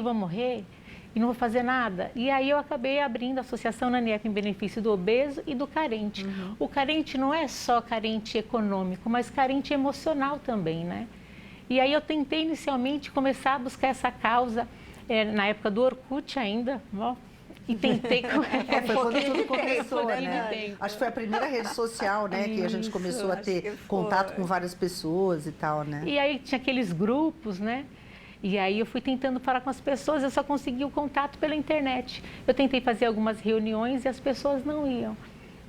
vou morrer e não vou fazer nada. E aí eu acabei abrindo a Associação Naniep em benefício do obeso e do carente. O carente não é só carente econômico, mas carente emocional também, né? E aí eu tentei inicialmente começar a buscar essa causa, na época do Orkut ainda, ó, e tentei... Foi quando tudo começou, né? Acho que foi a primeira rede social, né? Que a gente começou a ter contato com várias pessoas e tal, né? E aí tinha aqueles grupos, né? E aí eu fui tentando falar com as pessoas, eu só consegui o contato pela internet. Eu tentei fazer algumas reuniões e as pessoas não iam.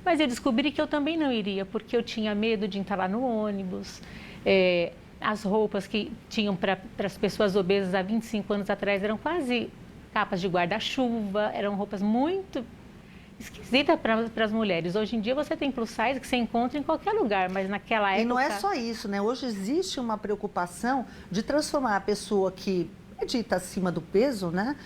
Mas eu descobri que eu também não iria, porque eu tinha medo de entrar lá no ônibus. As roupas que tinham para as pessoas obesas há 25 anos atrás eram quase capas de guarda-chuva, eram roupas muito esquisitas para as mulheres. Hoje em dia você tem plus size que você encontra em qualquer lugar, mas naquela época... E não é só isso, né? Hoje existe uma preocupação de transformar a pessoa que é dita acima do peso, né?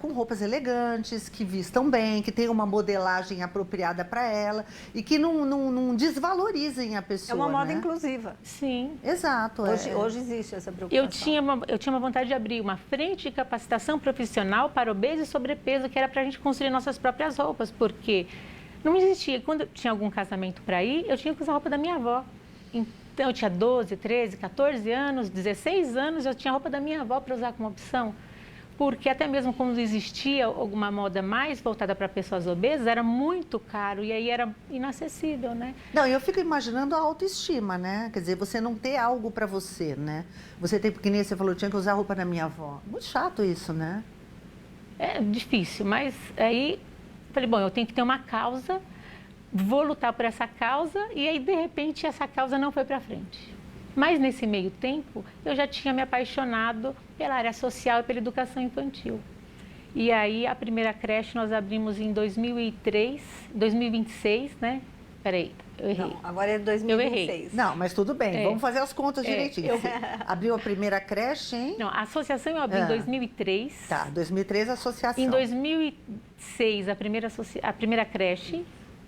Com roupas elegantes, que vistam bem, que tenham uma modelagem apropriada para ela e que não desvalorizem a pessoa. É uma moda né? inclusiva. Sim. Exato. Hoje existe essa preocupação. Eu tinha uma vontade de abrir uma frente de capacitação profissional para obeso e sobrepeso, que era para a gente construir nossas próprias roupas, porque não existia. Quando eu tinha algum casamento para ir, eu tinha que usar a roupa da minha avó. Então, eu tinha 12, 13, 14 anos, 16 anos, eu tinha a roupa da minha avó para usar como opção. Porque até mesmo quando existia alguma moda mais voltada para pessoas obesas, era muito caro e aí era inacessível, né? Não, eu fico imaginando a autoestima, né? Quer dizer, você não ter algo para você, né? Você tem, porque nem você falou, eu tinha que usar a roupa da minha avó. Muito chato isso, né? É difícil, mas aí falei, bom, eu tenho que ter uma causa, vou lutar por essa causa e aí, de repente, essa causa não foi para frente. Mas, nesse meio tempo, eu já tinha me apaixonado pela área social e pela educação infantil. E aí, a primeira creche nós abrimos em 2026, né? Peraí, eu errei. Não, agora é 2026. Eu errei. Não, mas tudo bem, vamos fazer as contas direitinho. Você abriu a primeira creche, hein? Não, a associação eu abri em 2003. Tá, 2003 a associação. Em 2006, a primeira creche.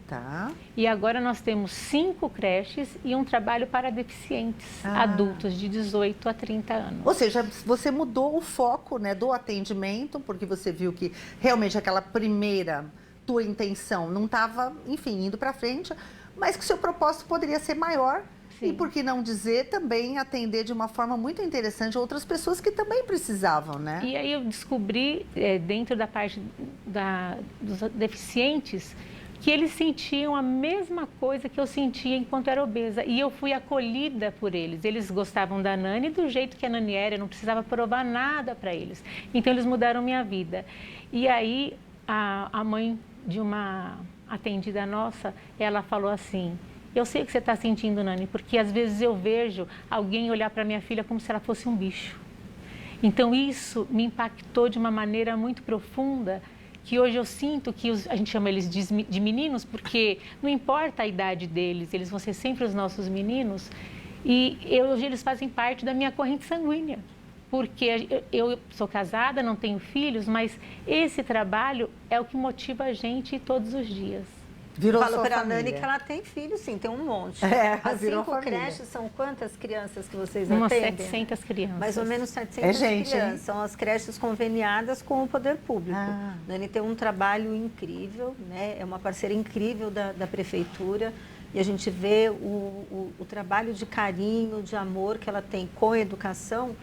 Tá. E agora nós temos 5 creches e um trabalho para deficientes adultos de 18 a 30 anos. Ou seja, você mudou o foco, né, do atendimento, porque você viu que realmente aquela primeira tua intenção não estava, enfim, indo para frente, mas que o seu propósito poderia ser maior. Sim. E por que não dizer também atender de uma forma muito interessante outras pessoas que também precisavam, né? E aí eu descobri, dentro da parte dos deficientes, que eles sentiam a mesma coisa que eu sentia enquanto era obesa. E eu fui acolhida por eles. Eles gostavam da Nani do jeito que a Nani era, eu não precisava provar nada para eles. Então, eles mudaram minha vida. E aí, a mãe de uma atendida nossa, ela falou assim, eu sei o que você está sentindo, Nani, porque às vezes eu vejo alguém olhar para minha filha como se ela fosse um bicho. Então, isso me impactou de uma maneira muito profunda, que hoje eu sinto que a gente chama eles de meninos, porque não importa a idade deles, eles vão ser sempre os nossos meninos, e hoje eles fazem parte da minha corrente sanguínea, porque eu sou casada, não tenho filhos, mas esse trabalho é o que motiva a gente todos os dias. Virou Falo sua para a família. Nani que ela tem filho, sim, tem um monte. As 5 família. creches são quantas crianças que vocês Umas atendem? 700 crianças. Mais ou menos 700 gente, crianças. hein? São as creches conveniadas com o poder público. Ah. Nani tem um trabalho incrível, né? É uma parceira incrível da prefeitura. E a gente vê o trabalho de carinho, de amor que ela tem com a educação,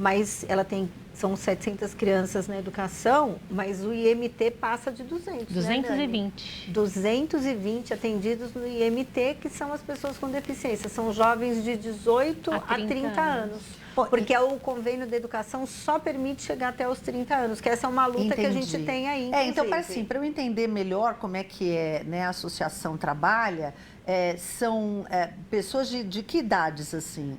mas ela tem, são 700 crianças na educação, mas o IMT passa de 200, 220. Né, 220 atendidos no IMT, que são as pessoas com deficiência. São jovens de 18 a 30 anos. Porque o convênio da educação só permite chegar até os 30 anos, que essa é uma luta que a gente tem aí. Então, assim, para eu entender melhor como é que né, a associação trabalha, são pessoas de que idades, assim?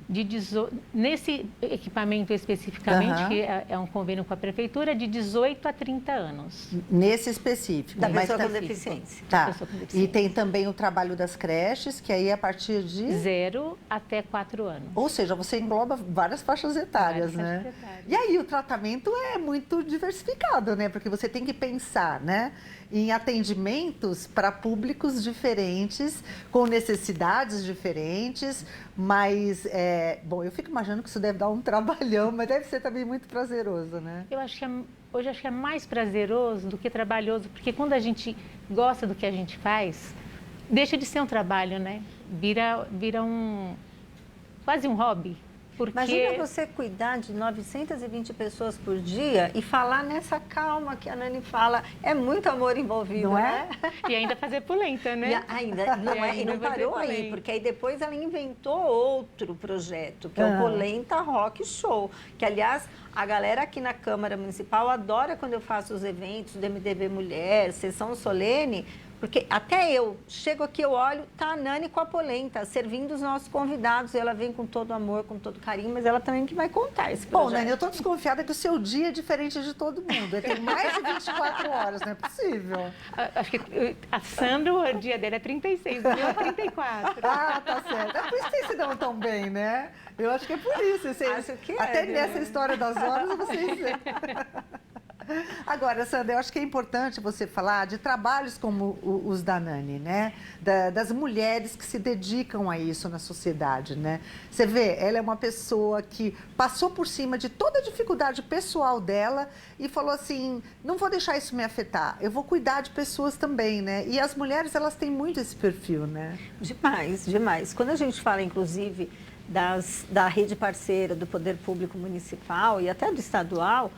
Nesse equipamento especificamente, que é um convênio com a prefeitura, de 18 a 30 anos. Nesse específico. Da pessoa com deficiência. Tá. E tem também o trabalho das creches, que aí é a partir de... 0 até 4 anos. Ou seja, você engloba várias faixas etárias, né? Faixas etárias. E aí o tratamento é muito diversificado, né? Porque você tem que pensar, né, em atendimentos para públicos diferentes, com necessidades diferentes, mas, bom, eu fico imaginando que isso deve dar um trabalhão, mas deve ser também muito prazeroso, né? Eu acho que hoje acho que é mais prazeroso do que trabalhoso, porque quando a gente gosta do que a gente faz, deixa de ser um trabalho, né? Vira quase um hobby. Porque... Imagina você cuidar de 920 pessoas por dia e falar nessa calma que a Nani fala. É muito amor envolvido, não é? E ainda fazer polenta, né? E ainda não, e não parou aí, porque aí depois ela inventou outro projeto, que é o Polenta Rock Show. Que, aliás, a galera aqui na Câmara Municipal adora quando eu faço os eventos do MDB Mulher, Sessão Solene, porque até eu chego aqui, eu olho, tá a Nani com a polenta, servindo os nossos convidados. Ela vem com todo amor, com todo carinho, mas ela também que vai contar esse projeto. Bom, Nani, eu tô desconfiada que o seu dia é diferente de todo mundo. Tem mais de 24 horas, não é possível. Acho que a Sandra, o dia dela é 36, o meu é 34. Ah, tá certo. É por isso que vocês se dão tão bem, né? Eu acho que é por isso. Acho que é, até né? nessa história das horas, vocês... Agora, Sandra, eu acho que é importante você falar de trabalhos como os da Nani, né? Das mulheres que se dedicam a isso na sociedade, né? Você vê, ela é uma pessoa que passou por cima de toda a dificuldade pessoal dela e falou assim, não vou deixar isso me afetar, eu vou cuidar de pessoas também, né? E as mulheres, elas têm muito esse perfil, né? Demais, demais. Quando a gente fala, inclusive, da rede parceira do Poder Público Municipal e até do estadual,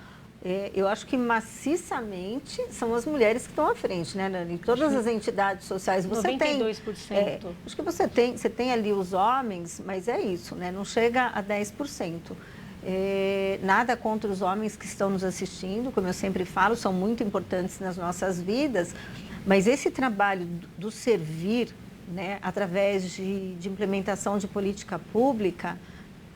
eu acho que maciçamente são as mulheres que estão à frente, né, Nani? Todas as entidades sociais, você 92%. tem... acho que você tem ali os homens, mas é isso, né? Não chega a 10%. Nada contra os homens que estão nos assistindo, como eu sempre falo, são muito importantes nas nossas vidas, mas esse trabalho do servir, né, através de implementação de política pública,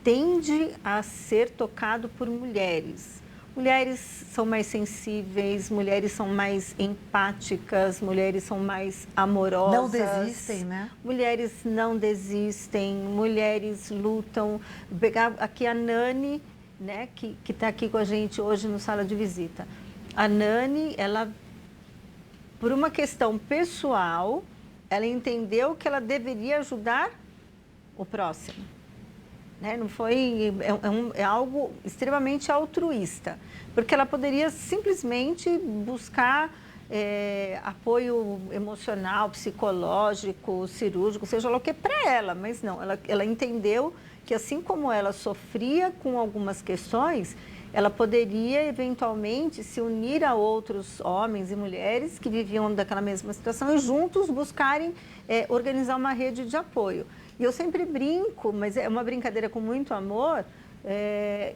tende a ser tocado por mulheres. Mulheres são mais sensíveis, mulheres são mais empáticas, mulheres são mais amorosas. Não desistem, né? Mulheres não desistem, mulheres lutam. Vou pegar aqui a Nani, né, que está aqui com a gente hoje no Sala de Visita. A Nani, ela, por uma questão pessoal, ela entendeu que ela deveria ajudar o próximo. Né? Não foi, é algo extremamente altruísta, porque ela poderia simplesmente buscar apoio emocional, psicológico, cirúrgico, seja lá o que para ela, mas não, ela entendeu que assim como ela sofria com algumas questões, ela poderia eventualmente se unir a outros homens e mulheres que viviam daquela mesma situação e juntos buscarem organizar uma rede de apoio. E eu sempre brinco, mas é uma brincadeira com muito amor,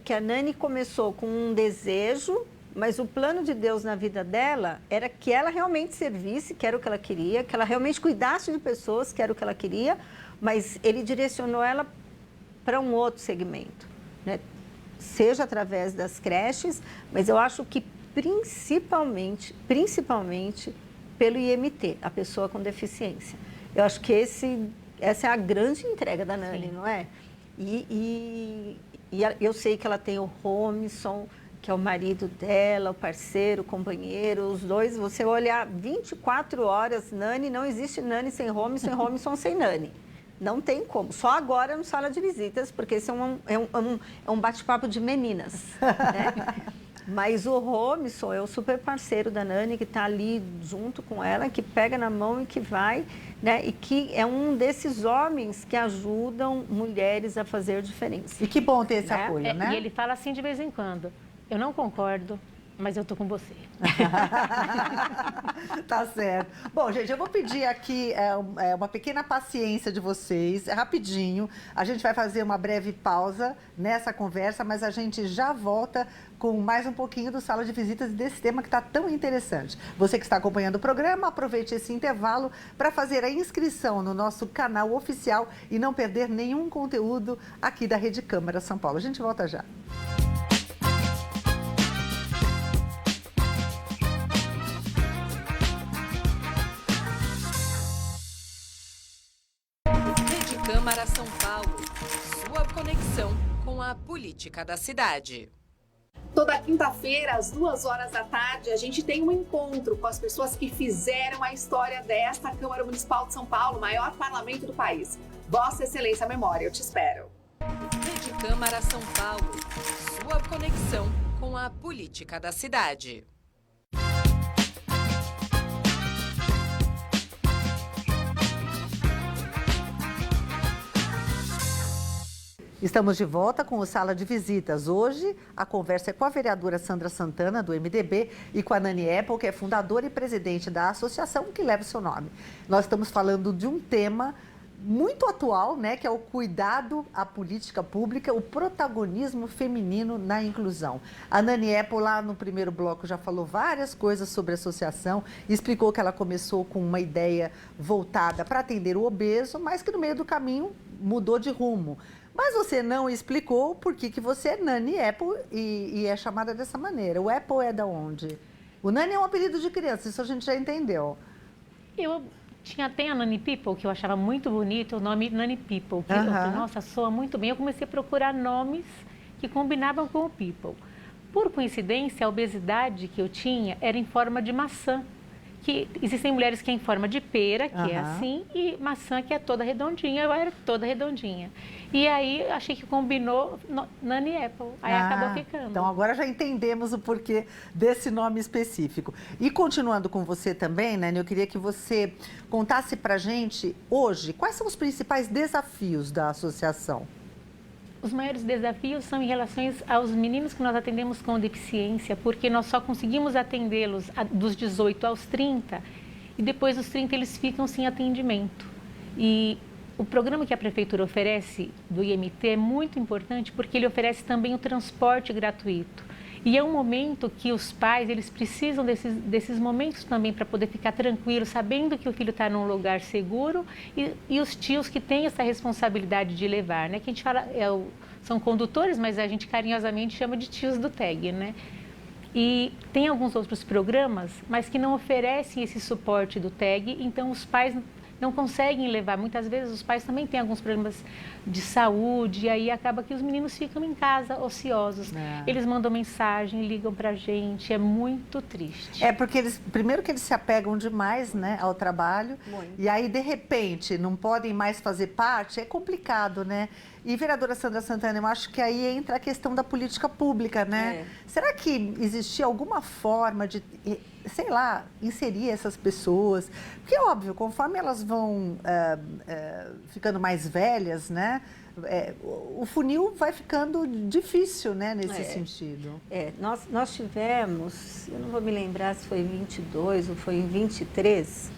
que a Nani começou com um desejo, mas o plano de Deus na vida dela era que ela realmente servisse, que era o que ela queria, que ela realmente cuidasse de pessoas, que era o que ela queria, mas ele direcionou ela para um outro segmento, né? Seja através das creches, mas eu acho que principalmente pelo IMT, a pessoa com deficiência. Eu acho que essa é a grande entrega da Nani, sim, não é? E eu sei que ela tem o Romison, que é o marido dela, o parceiro, o companheiro, os dois. Você olhar 24 horas, Nani, não existe Nani sem Romison e Romison sem Nani. Não tem como. Só agora no Sala de Visitas, porque esse é um bate-papo de meninas, né? Mas o Romison é o super parceiro da Nani, que está ali junto com ela, que pega na mão e que vai, né? E que é um desses homens que ajudam mulheres a fazer diferença. E que bom ter esse apoio, né? E ele fala assim de vez em quando, eu não concordo, mas eu tô com você. Tá certo. Bom, gente, eu vou pedir aqui uma pequena paciência de vocês, rapidinho. A gente vai fazer uma breve pausa nessa conversa, mas a gente já volta com mais um pouquinho do Sala de Visitas desse tema que está tão interessante. Você que está acompanhando o programa, aproveite esse intervalo para fazer a inscrição no nosso canal oficial e não perder nenhum conteúdo aqui da Rede Câmara São Paulo. A gente volta já. Câmara São Paulo, sua conexão com a política da cidade. Toda quinta-feira, às 14h, a gente tem um encontro com as pessoas que fizeram a história desta Câmara Municipal de São Paulo, o maior parlamento do país. Vossa Excelência Memória, eu te espero. Rede Câmara São Paulo, sua conexão com a política da cidade. Estamos de volta com o Sala de Visitas. Hoje, a conversa é com a vereadora Sandra Santana, do MDB, e com a Nani Apple, que é fundadora e presidente da associação que leva o seu nome. Nós estamos falando de um tema muito atual, né, que é o cuidado à política pública, o protagonismo feminino na inclusão. A Nani Apple, lá no primeiro bloco, já falou várias coisas sobre a associação, explicou que ela começou com uma ideia voltada para atender o obeso, mas que no meio do caminho mudou de rumo. Mas você não explicou por que você é Nani Apple e é chamada dessa maneira. O Apple é da onde? O Nani é um apelido de criança, isso a gente já entendeu. Eu tinha até a Nani People, que eu achava muito bonito, o nome Nani People. Que eu falei, nossa, soa muito bem. Eu comecei a procurar nomes que combinavam com o People. Por coincidência, a obesidade que eu tinha era em forma de maçã. Que existem mulheres que é em forma de pera, que é assim, e maçã que é toda redondinha. Eu era toda redondinha. E aí, achei que combinou Nani Apple. Aí acabou ficando. Então, agora já entendemos o porquê desse nome específico. E continuando com você também, Nani, eu queria que você contasse pra gente, hoje, quais são os principais desafios da associação? Os maiores desafios são em relação aos meninos que nós atendemos com deficiência, porque nós só conseguimos atendê-los dos 18 aos 30 e depois dos 30 eles ficam sem atendimento. E o programa que a Prefeitura oferece do IMT é muito importante porque ele oferece também o transporte gratuito. E é um momento que os pais, eles precisam desses momentos também para poder ficar tranquilos, sabendo que o filho está num lugar seguro e os tios que têm essa responsabilidade de levar, né? Que a gente fala, são condutores, mas a gente carinhosamente chama de tios do TEG, né? E tem alguns outros programas, mas que não oferecem esse suporte do TEG, então os pais não conseguem levar. Muitas vezes os pais também têm alguns problemas de saúde, e aí acaba que os meninos ficam em casa ociosos. Eles mandam mensagem, ligam pra gente, é muito triste. É porque primeiro que eles se apegam demais, né, ao trabalho, e aí de repente não podem mais fazer parte, é complicado, né? E vereadora Sandra Santana, eu acho que aí entra a questão da política pública, né? Será que existia alguma forma de, sei lá, inserir essas pessoas? Porque, óbvio, conforme elas vão ficando mais velhas, né? O funil vai ficando difícil, né, nesse sentido. Nós tivemos, eu não vou me lembrar se foi em 22 ou foi em 23,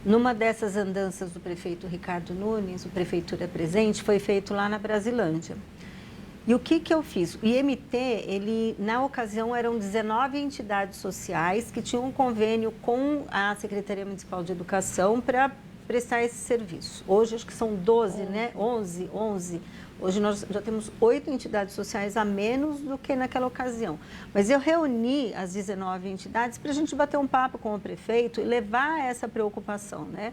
numa dessas andanças do prefeito Ricardo Nunes, o Prefeitura Presente, foi feito lá na Brasilândia. E o que eu fiz? O IMT, ele, na ocasião, eram 19 entidades sociais que tinham um convênio com a Secretaria Municipal de Educação para prestar esse serviço. Hoje, acho que são 12, né? 11. Hoje nós já temos 8 entidades sociais a menos do que naquela ocasião. Mas eu reuni as 19 entidades para a gente bater um papo com o prefeito e levar essa preocupação, né?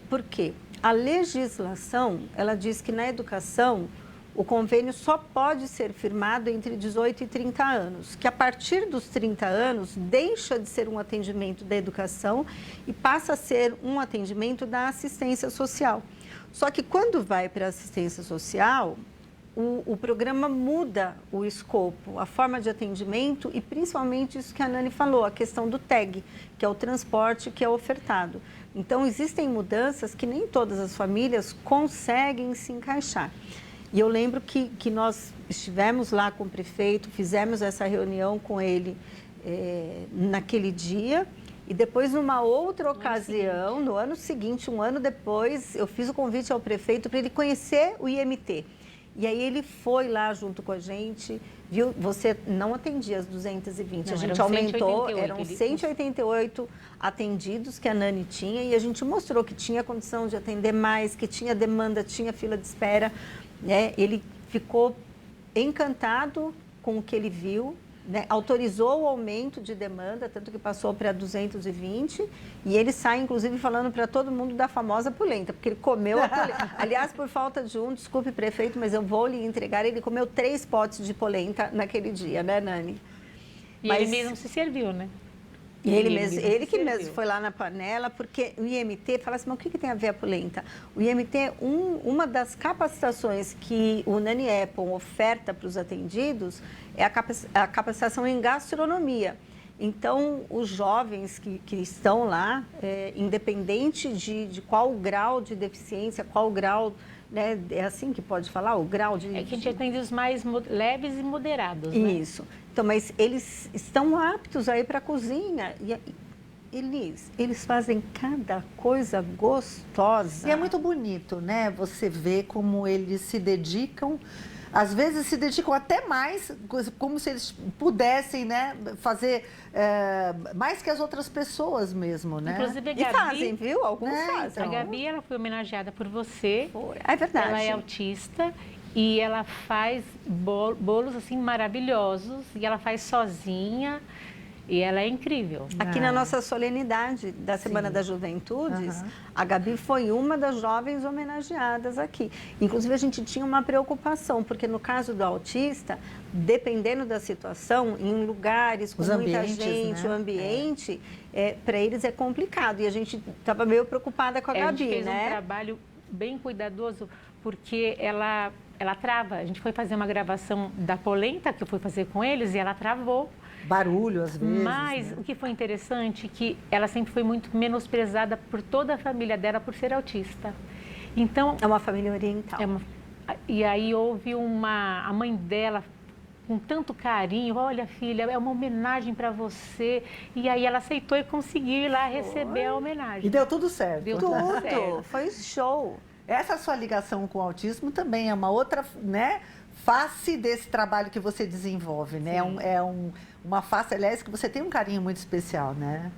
Por quê? A legislação, ela diz que na educação, o convênio só pode ser firmado entre 18 e 30 anos, que a partir dos 30 anos deixa de ser um atendimento da educação e passa a ser um atendimento da assistência social. Só que quando vai para a assistência social, o programa muda o escopo, a forma de atendimento e principalmente isso que a Nani falou, a questão do TEG, que é o transporte que é ofertado. Então, existem mudanças que nem todas as famílias conseguem se encaixar. E eu lembro que nós estivemos lá com o prefeito, fizemos essa reunião com ele naquele dia. E depois, numa outra ocasião, no ano seguinte, um ano depois, eu fiz o convite ao prefeito para ele conhecer o IMT. E aí ele foi lá junto com a gente, viu? Você não atendia as 220, não, a gente aumentou, eram 188 atendidos que a Nani tinha e a gente mostrou que tinha condição de atender mais, que tinha demanda, tinha fila de espera. Né? Ele ficou encantado com o que ele viu, né? Autorizou o aumento de demanda, tanto que passou para 220, e ele sai, inclusive, falando para todo mundo da famosa polenta, porque ele comeu a polenta. Aliás, por falta de desculpe, prefeito, mas eu vou lhe entregar, ele comeu 3 potes de polenta naquele dia, né, Nani? E ele mesmo se serviu, né? E ele que mesmo serviu. foi lá na panela, porque o IMT, fala assim, mas o que tem a ver a polenta? O IMT, uma das capacitações que o Nani Apple oferta para os atendidos é a capacitação em gastronomia. Então, os jovens que estão lá, independente de qual grau de deficiência, qual grau, né, é assim que pode falar, o grau de... É que a gente atende os mais leves e moderados, né? Isso. Então, mas eles estão aptos a ir para a cozinha e eles fazem cada coisa gostosa. E é muito bonito, né? Você vê como eles se dedicam, às vezes se dedicam até mais, como se eles pudessem, né, fazer mais que as outras pessoas mesmo, né? Inclusive a E Gabi, fazem, viu? Alguns fazem. a Gabi, ela foi homenageada por você. É verdade. Ela é autista e ela faz bolos assim maravilhosos e ela faz sozinha e ela é incrível. Aqui na nossa solenidade da Semana das Juventudes, a Gabi foi uma das jovens homenageadas aqui. Inclusive, a gente tinha uma preocupação, porque no caso do autista, dependendo da situação, em lugares com muita gente, né? o ambiente, para eles é complicado. E a gente estava meio preocupada com a Gabi, A gente fez né? um trabalho bem cuidadoso, porque ela trava. A gente foi fazer uma gravação da polenta, que eu fui fazer com eles, e ela travou. Barulho, às vezes. Mas né? o que foi interessante é que ela sempre foi muito menosprezada por toda a família dela por ser autista. Então, É uma família oriental. e aí houve a mãe dela com tanto carinho, olha filha, é uma homenagem para você. E aí ela aceitou e conseguiu ir lá receber a homenagem. E deu tudo certo. Deu Tudo, certo. foi show. Essa sua ligação com o autismo também é uma outra, né, face desse trabalho que você desenvolve, né? Uma face, aliás, que você tem um carinho muito especial, né?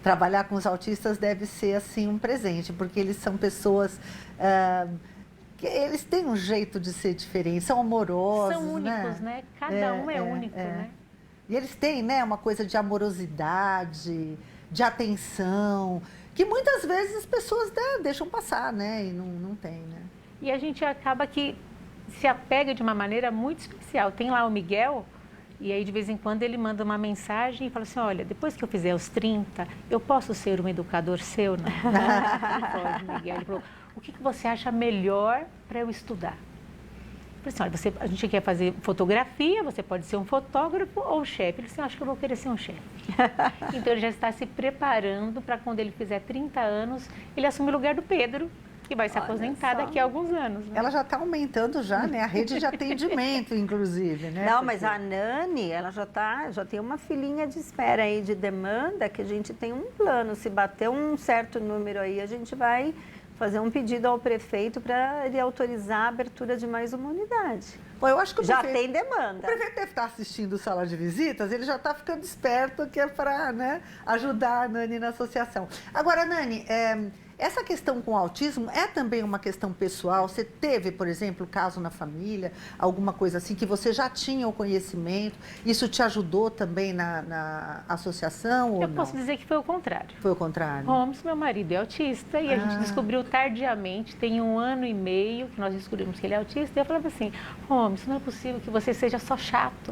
Trabalhar com os autistas deve ser, assim, um presente, porque eles são pessoas... que eles têm um jeito de ser diferente, são amorosos, São únicos, né? Cada um é único, né? E eles têm, né, uma coisa de amorosidade, de atenção, que muitas vezes as pessoas deixam passar, né? E não tem, né? E a gente acaba que se apega de uma maneira muito especial. Tem lá o Miguel, e aí de vez em quando ele manda uma mensagem e fala assim, olha, depois que eu fizer os 30, eu posso ser um educador seu? Não, não pode, Miguel. Ele falou, o que você acha melhor para eu estudar? Eu falei assim, olha, a gente quer fazer fotografia, você pode ser um fotógrafo ou chefe. Ele disse, acho que eu vou querer ser um chefe. Então ele já está se preparando para quando ele fizer 30 anos, ele assumir o lugar do Pedro, que vai se aposentar daqui a alguns anos. Né? Ela já está aumentando já, né? A rede de atendimento, inclusive, né? Não, mas a Nani, ela já tem uma filinha de espera aí de demanda, que a gente tem um plano. Se bater um certo número aí, a gente vai fazer um pedido ao prefeito para ele autorizar a abertura de mais uma unidade. Bom, eu acho que já tem demanda. O prefeito deve estar assistindo Sala de Visitas, ele já está ficando esperto, que é para, né, ajudar a Nani na associação. Agora, Nani, essa questão com o autismo é também uma questão pessoal? Você teve, por exemplo, caso na família, alguma coisa assim, que você já tinha o conhecimento? Isso te ajudou também na associação ou Eu não? posso dizer que foi o contrário. Foi o contrário? Holmes, meu marido, é autista e a gente descobriu tardiamente, tem 1 ano e meio que nós descobrimos que ele é autista. E eu falava assim, Holmes, não é possível que você seja só chato.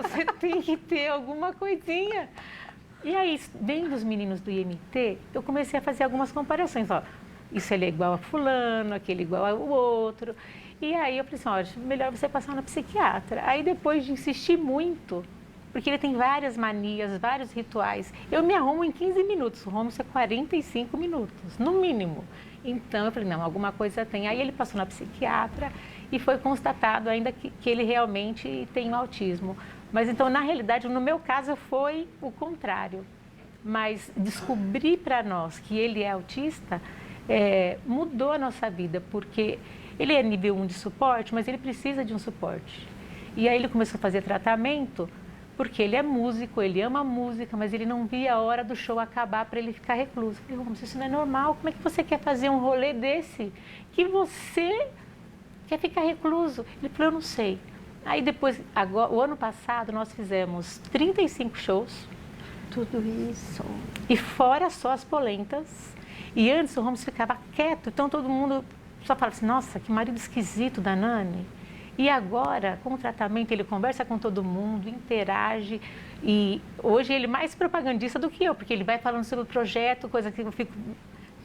Você tem que ter alguma coisinha. E aí, vendo os meninos do IMT, eu comecei a fazer algumas comparações. Ó, isso ele é igual a fulano, aquele igual ao outro. E aí eu falei assim, ó, melhor você passar na psiquiatra. Aí depois de insistir muito, porque ele tem várias manias, vários rituais, eu me arrumo em 15 minutos, o Holmes é 45 minutos, no mínimo. Então eu falei, não, alguma coisa tem. Aí ele passou na psiquiatra e foi constatado ainda que ele realmente tem o autismo. Mas então, na realidade, no meu caso, foi o contrário. Mas descobrir para nós que ele é autista mudou a nossa vida, porque ele é nível 1 de suporte, mas ele precisa de um suporte. E aí ele começou a fazer tratamento, porque ele é músico, ele ama música, mas ele não via a hora do show acabar para ele ficar recluso. Eu falei, mas isso não é normal, como é que você quer fazer um rolê desse que você quer ficar recluso? Ele falou, eu não sei. Aí depois, agora, o ano passado, nós fizemos 35 shows. Tudo isso. E fora só as polentas. E antes o Holmes ficava quieto, então todo mundo só falava assim, nossa, que marido esquisito da Nani. E agora, com o tratamento, ele conversa com todo mundo, interage. E hoje ele é mais propagandista do que eu, porque ele vai falando sobre o projeto, coisa que eu fico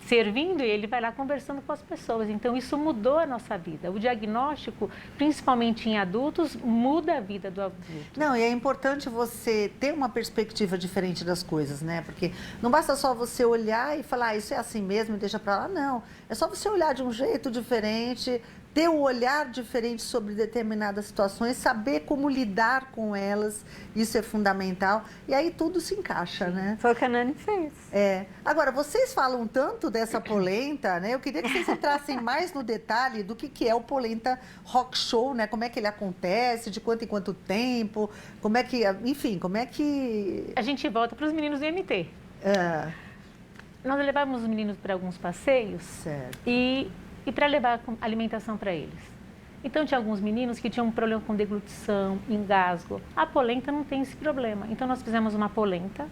servindo e ele vai lá conversando com as pessoas. Então, isso mudou a nossa vida. O diagnóstico, principalmente em adultos, muda a vida do adulto. Não, e é importante você ter uma perspectiva diferente das coisas, né? Porque não basta só você olhar e falar, isso é assim mesmo e deixa pra lá. Não, é só você olhar de um jeito diferente, ter um olhar diferente sobre determinadas situações, saber como lidar com elas, isso é fundamental. E aí tudo se encaixa, né? Foi o que a Nani fez. É. Agora, vocês falam tanto dessa polenta, né? Eu queria que vocês entrassem mais no detalhe do que é o Polenta Rock Show, né? Como é que ele acontece, de quanto em quanto tempo, como é que, enfim, como é que... A gente volta para os meninos do MT. Ah, Nós levamos os meninos para alguns passeios certo. e para levar alimentação para eles. Então, tinha alguns meninos que tinham um problema com deglutição, engasgo. A polenta não tem esse problema. Então, nós fizemos uma polenta,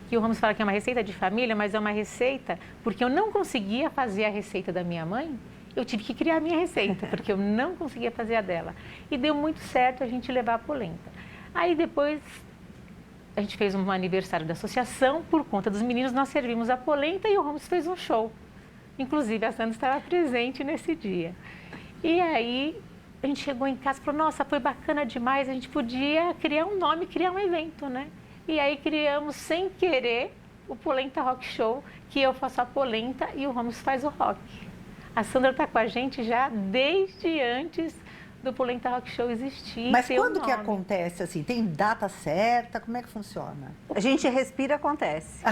que o Ramos fala que é uma receita de família, mas é uma receita, porque eu não conseguia fazer a receita da minha mãe, eu tive que criar a minha receita, porque eu não conseguia fazer a dela. E deu muito certo a gente levar a polenta. Aí, depois, a gente fez um aniversário da associação, por conta dos meninos, nós servimos a polenta e o Ramos fez um show. Inclusive, a Sandra estava presente nesse dia. E aí, a gente chegou em casa e falou, nossa, foi bacana demais, a gente podia criar um nome, criar um evento, né? E aí, criamos, sem querer, o Polenta Rock Show, que eu faço a polenta e o Ramos faz o rock. A Sandra está com a gente já desde antes do Polenta Rock Show existir. Mas ter um quando que nome. acontece, assim? Tem data certa? Como é que funciona? A gente respira, acontece.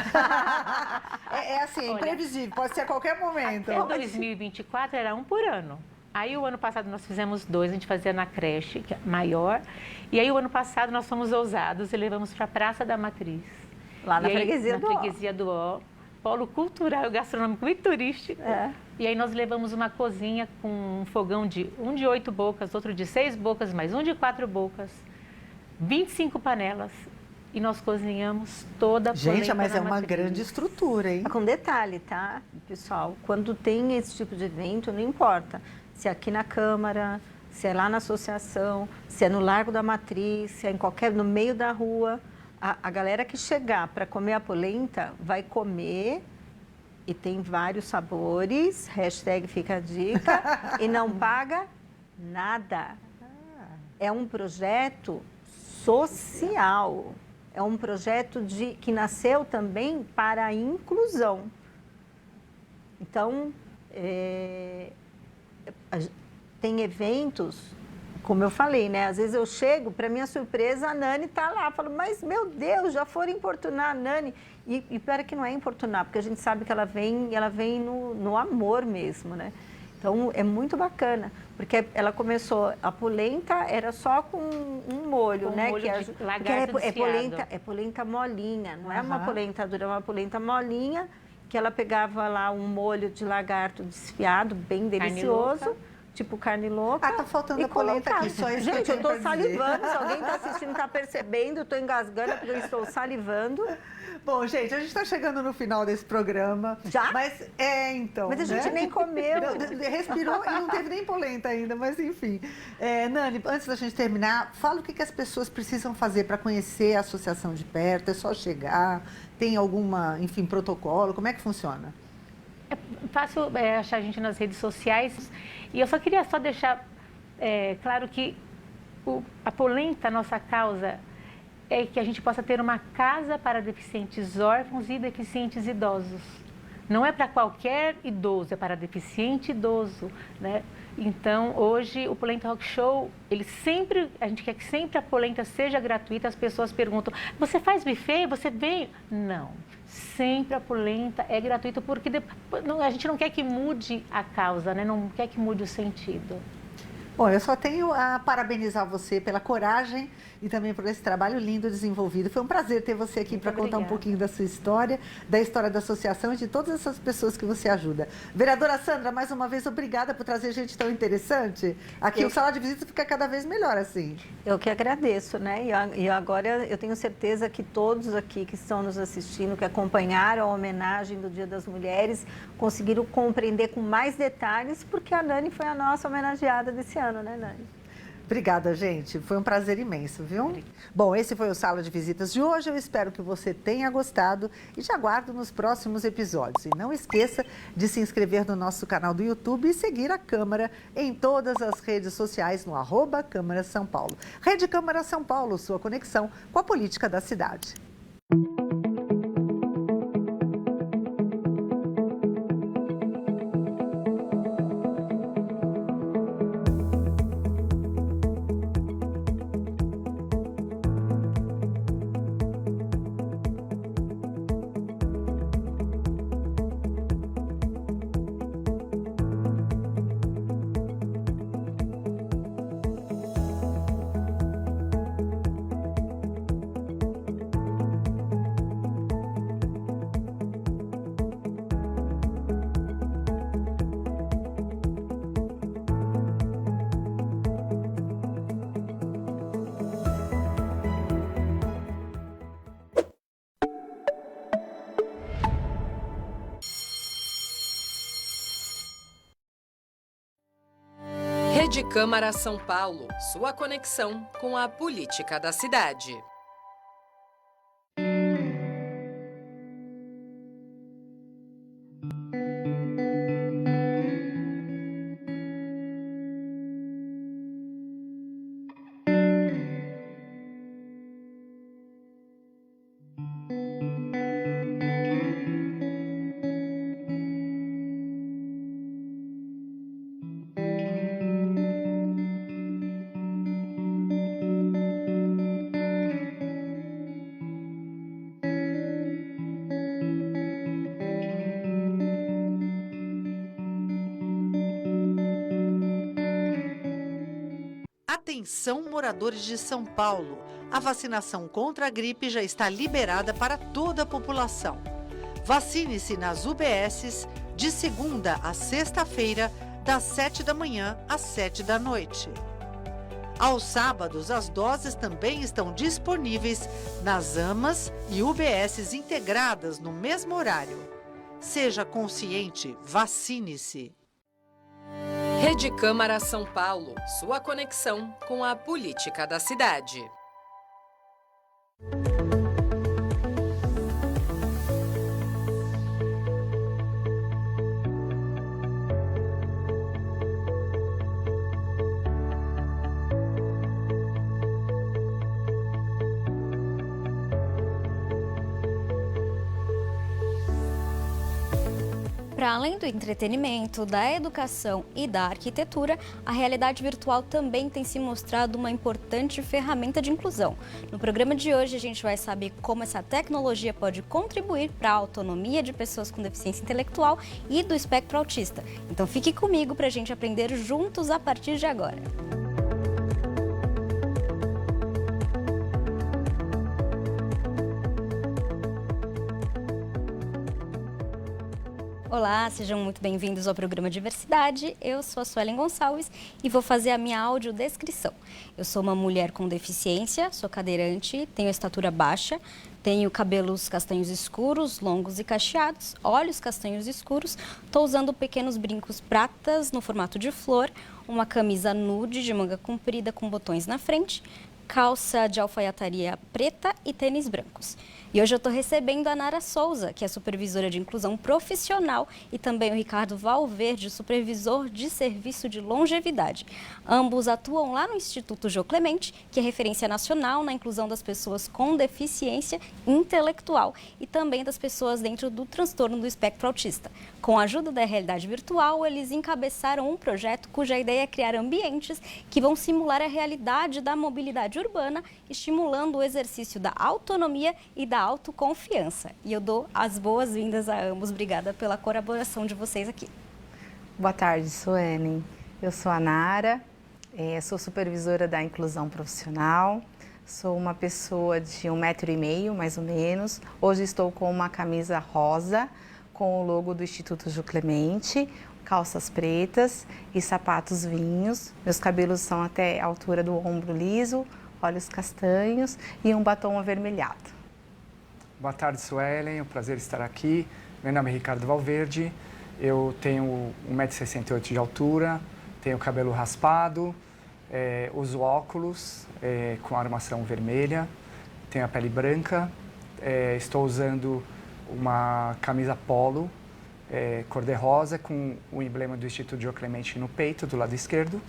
É assim, é Olha, imprevisível, pode ser a qualquer momento. Até 2024 era um por ano. Aí o ano passado nós fizemos 2, a gente fazia na creche, que é maior. E aí o ano passado nós fomos ousados e levamos para a Praça da Matriz. Lá na E aí, freguesia do Ó. Na freguesia do Ó. Polo cultural, gastronômico e turístico. É. E aí nós levamos uma cozinha com um fogão de 8 bocas, outro de 6 bocas, mais um de 4 bocas, 25 panelas. E nós cozinhamos toda a polenta. Gente, mas na é uma matriz. grande estrutura, hein? Mas com detalhe, tá, pessoal? Quando tem esse tipo de evento, não importa se é aqui na Câmara, se é lá na associação, se é no Largo da Matriz, se é no meio da rua. A galera que chegar para comer a polenta vai comer e tem vários sabores, hashtag fica a dica, e não paga nada. É um projeto social, é um projeto que nasceu também para a inclusão. Então, tem eventos, como eu falei, né? Às vezes eu chego, para minha surpresa, a Nani está lá. Eu falo, mas meu Deus, já foram importunar a Nani. E pior é que não é importunar, porque a gente sabe que ela vem no amor mesmo, né? Então, é muito bacana, porque ela começou, a polenta era só com um molho, Com né? molho que de lagarto desfiado. É polenta molinha, não é uma polenta dura, é uma polenta molinha, que ela pegava lá um molho de lagarto desfiado, bem delicioso. Tipo carne louca. Ah, tá faltando a polenta aqui, só isso. Gente, eu estou tenho pra dizer. salivando. Se alguém está assistindo, está percebendo, eu estou engasgando porque eu estou salivando. Bom, gente, a gente está chegando no final desse programa. Já? Mas, então. Mas a gente né? nem comeu. Respirou e não teve nem polenta ainda, mas enfim. Nani, antes da gente terminar, fala o que as pessoas precisam fazer para conhecer a associação de perto. É só chegar? Tem alguma, enfim, protocolo? Como é que funciona? É fácil achar a gente nas redes sociais. E eu só queria deixar claro que a polenta, a nossa causa, é que a gente possa ter uma casa para deficientes órfãos e deficientes idosos. Não é para qualquer idoso, é para deficiente idoso, né? Então, hoje, o Polenta Rock Show, a gente quer que sempre a polenta seja gratuita. As pessoas perguntam, você faz buffet? Você vem? Não. Sempre a polenta é gratuita, porque a gente não quer que mude a causa, né? Não quer que mude o sentido. Bom, eu só tenho a parabenizar você pela coragem e também por esse trabalho lindo desenvolvido. Foi um prazer ter você aqui para contar um pouquinho da sua história, da história da associação e de todas essas pessoas que você ajuda. Vereadora Sandra, mais uma vez, obrigada por trazer gente tão interessante. Aqui o Sala de Visita fica cada vez melhor assim. Eu que agradeço, né? E agora eu tenho certeza que todos aqui que estão nos assistindo, que acompanharam a homenagem do Dia das Mulheres, conseguiram compreender com mais detalhes, porque a Nani foi a nossa homenageada desse ano, né, Nani? Obrigada, gente. Foi um prazer imenso, viu? Bom, esse foi o Sala de Visitas de hoje. Eu espero que você tenha gostado e te aguardo nos próximos episódios. E não esqueça de se inscrever no nosso canal do YouTube e seguir a Câmara em todas as redes sociais no @Câmara São Paulo. Rede Câmara São Paulo, sua conexão com a política da cidade. Rede Câmara São Paulo, sua conexão com a política da cidade. Atenção, moradores de São Paulo! A vacinação contra a gripe já está liberada para toda a população. Vacine-se nas UBSs de segunda a sexta-feira, das 7 da manhã às 7 da noite. Aos sábados, as doses também estão disponíveis nas AMAs e UBSs integradas no mesmo horário. Seja consciente, vacine-se. Rede Câmara São Paulo, sua conexão com a política da cidade. Para além do entretenimento, da educação e da arquitetura, a realidade virtual também tem se mostrado uma importante ferramenta de inclusão. No programa de hoje, a gente vai saber como essa tecnologia pode contribuir para a autonomia de pessoas com deficiência intelectual e do espectro autista. Então fique comigo para a gente aprender juntos a partir de agora. Olá, sejam muito bem-vindos ao programa Diversidade. Eu sou a Suelen Gonçalves e vou fazer a minha audiodescrição. Eu sou uma mulher com deficiência, sou cadeirante, tenho estatura baixa, tenho cabelos castanhos escuros, longos e cacheados, olhos castanhos escuros, estou usando pequenos brincos pratas no formato de flor, uma camisa nude de manga comprida com botões na frente, calça de alfaiataria preta e tênis brancos. E hoje eu estou recebendo a Nara Souza, que é supervisora de inclusão profissional, e também o Ricardo Valverde, supervisor de serviço de longevidade. Ambos atuam lá no Instituto Jô Clemente, que é referência nacional na inclusão das pessoas com deficiência intelectual e também das pessoas dentro do transtorno do espectro autista. Com a ajuda da realidade virtual, eles encabeçaram um projeto cuja ideia é criar ambientes que vão simular a realidade da mobilidade urbana, estimulando o exercício da autonomia e da autoconfiança. E eu dou as boas-vindas a ambos. Obrigada pela colaboração de vocês aqui. Boa tarde, Suelen. Eu sou a Nara, sou supervisora da inclusão profissional, sou uma pessoa de 1,5 m, mais ou menos. Hoje estou com uma camisa rosa, com o logo do Instituto Jô Clemente, calças pretas e sapatos vinhos. Meus cabelos são até a altura do ombro liso, olhos castanhos e um batom avermelhado. Boa tarde, Suelen. É um prazer estar aqui. Meu nome é Ricardo Valverde. Eu tenho 1,68 m de altura, tenho cabelo raspado, uso óculos com armação vermelha, tenho a pele branca, estou usando uma camisa polo cor-de-rosa com o emblema do Instituto João Clemente no peito, do lado esquerdo,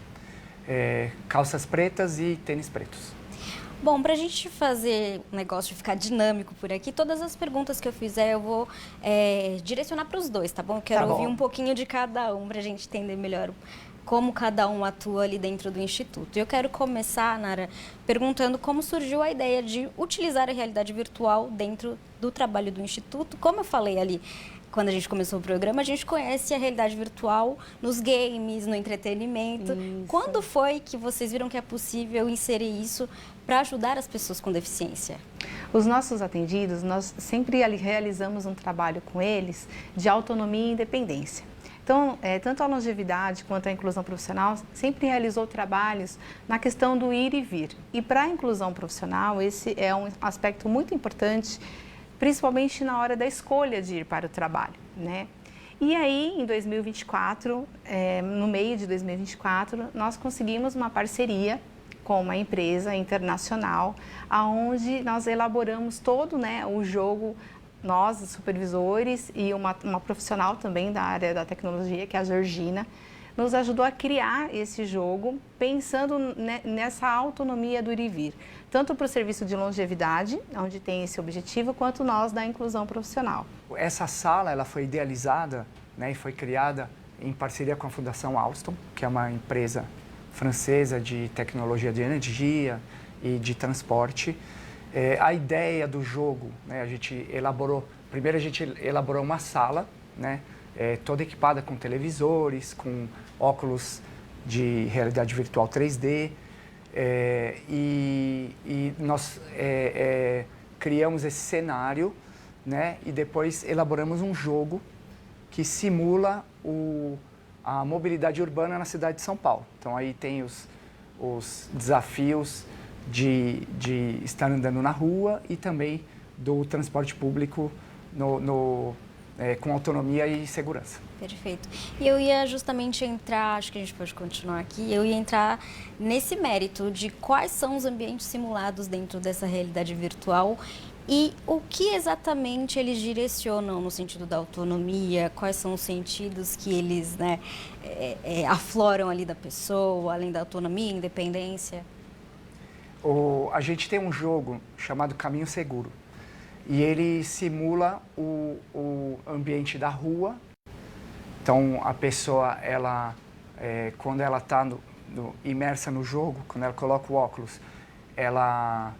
calças pretas e tênis pretos. Bom, para a gente fazer o negócio ficar dinâmico por aqui, todas as perguntas que eu fizer eu vou direcionar para os dois, tá bom? Eu quero ouvir um pouquinho de cada um para a gente entender melhor como cada um atua ali dentro do Instituto. Eu quero começar, Nara, perguntando como surgiu a ideia de utilizar a realidade virtual dentro do trabalho do Instituto. Como eu falei ali, quando a gente começou o programa, a gente conhece a realidade virtual nos games, no entretenimento. Isso. Quando foi que vocês viram que é possível inserir isso para ajudar as pessoas com deficiência? Os nossos atendidos, nós sempre realizamos um trabalho com eles de autonomia e independência. Então, tanto a longevidade quanto a inclusão profissional sempre realizou trabalhos na questão do ir e vir. E para a inclusão profissional, esse é um aspecto muito importante, principalmente na hora da escolha de ir para o trabalho, né? E aí, em 2024, no meio de 2024, nós conseguimos uma parceria com uma empresa internacional, onde nós elaboramos todo, né, o jogo. Nós, os supervisores, e uma profissional também da área da tecnologia, que é a Georgina, nos ajudou a criar esse jogo, pensando nessa autonomia do ir e vir, tanto para o serviço de longevidade, onde tem esse objetivo, quanto nós da inclusão profissional. Essa sala ela foi idealizada, né, e foi criada em parceria com a Fundação Alstom, que é uma empresa francesa de tecnologia de energia e de transporte. A ideia do jogo, né, primeiro a gente elaborou uma sala, né, toda equipada com televisores, com óculos de realidade virtual 3D, e nós criamos esse cenário, né, e depois elaboramos um jogo que simula a mobilidade urbana na cidade de São Paulo. Então aí tem os desafios de estar andando na rua e também do transporte público com autonomia e segurança. Perfeito. E eu ia justamente entrar, acho que a gente pode continuar aqui, eu ia entrar nesse mérito de quais são os ambientes simulados dentro dessa realidade virtual e o que exatamente eles direcionam no sentido da autonomia, quais são os sentidos que eles, né, afloram ali da pessoa, além da autonomia, independência. A gente tem um jogo chamado Caminho Seguro e ele simula o ambiente da rua. Então, a pessoa, quando ela está imersa no jogo, quando ela coloca o óculos, ela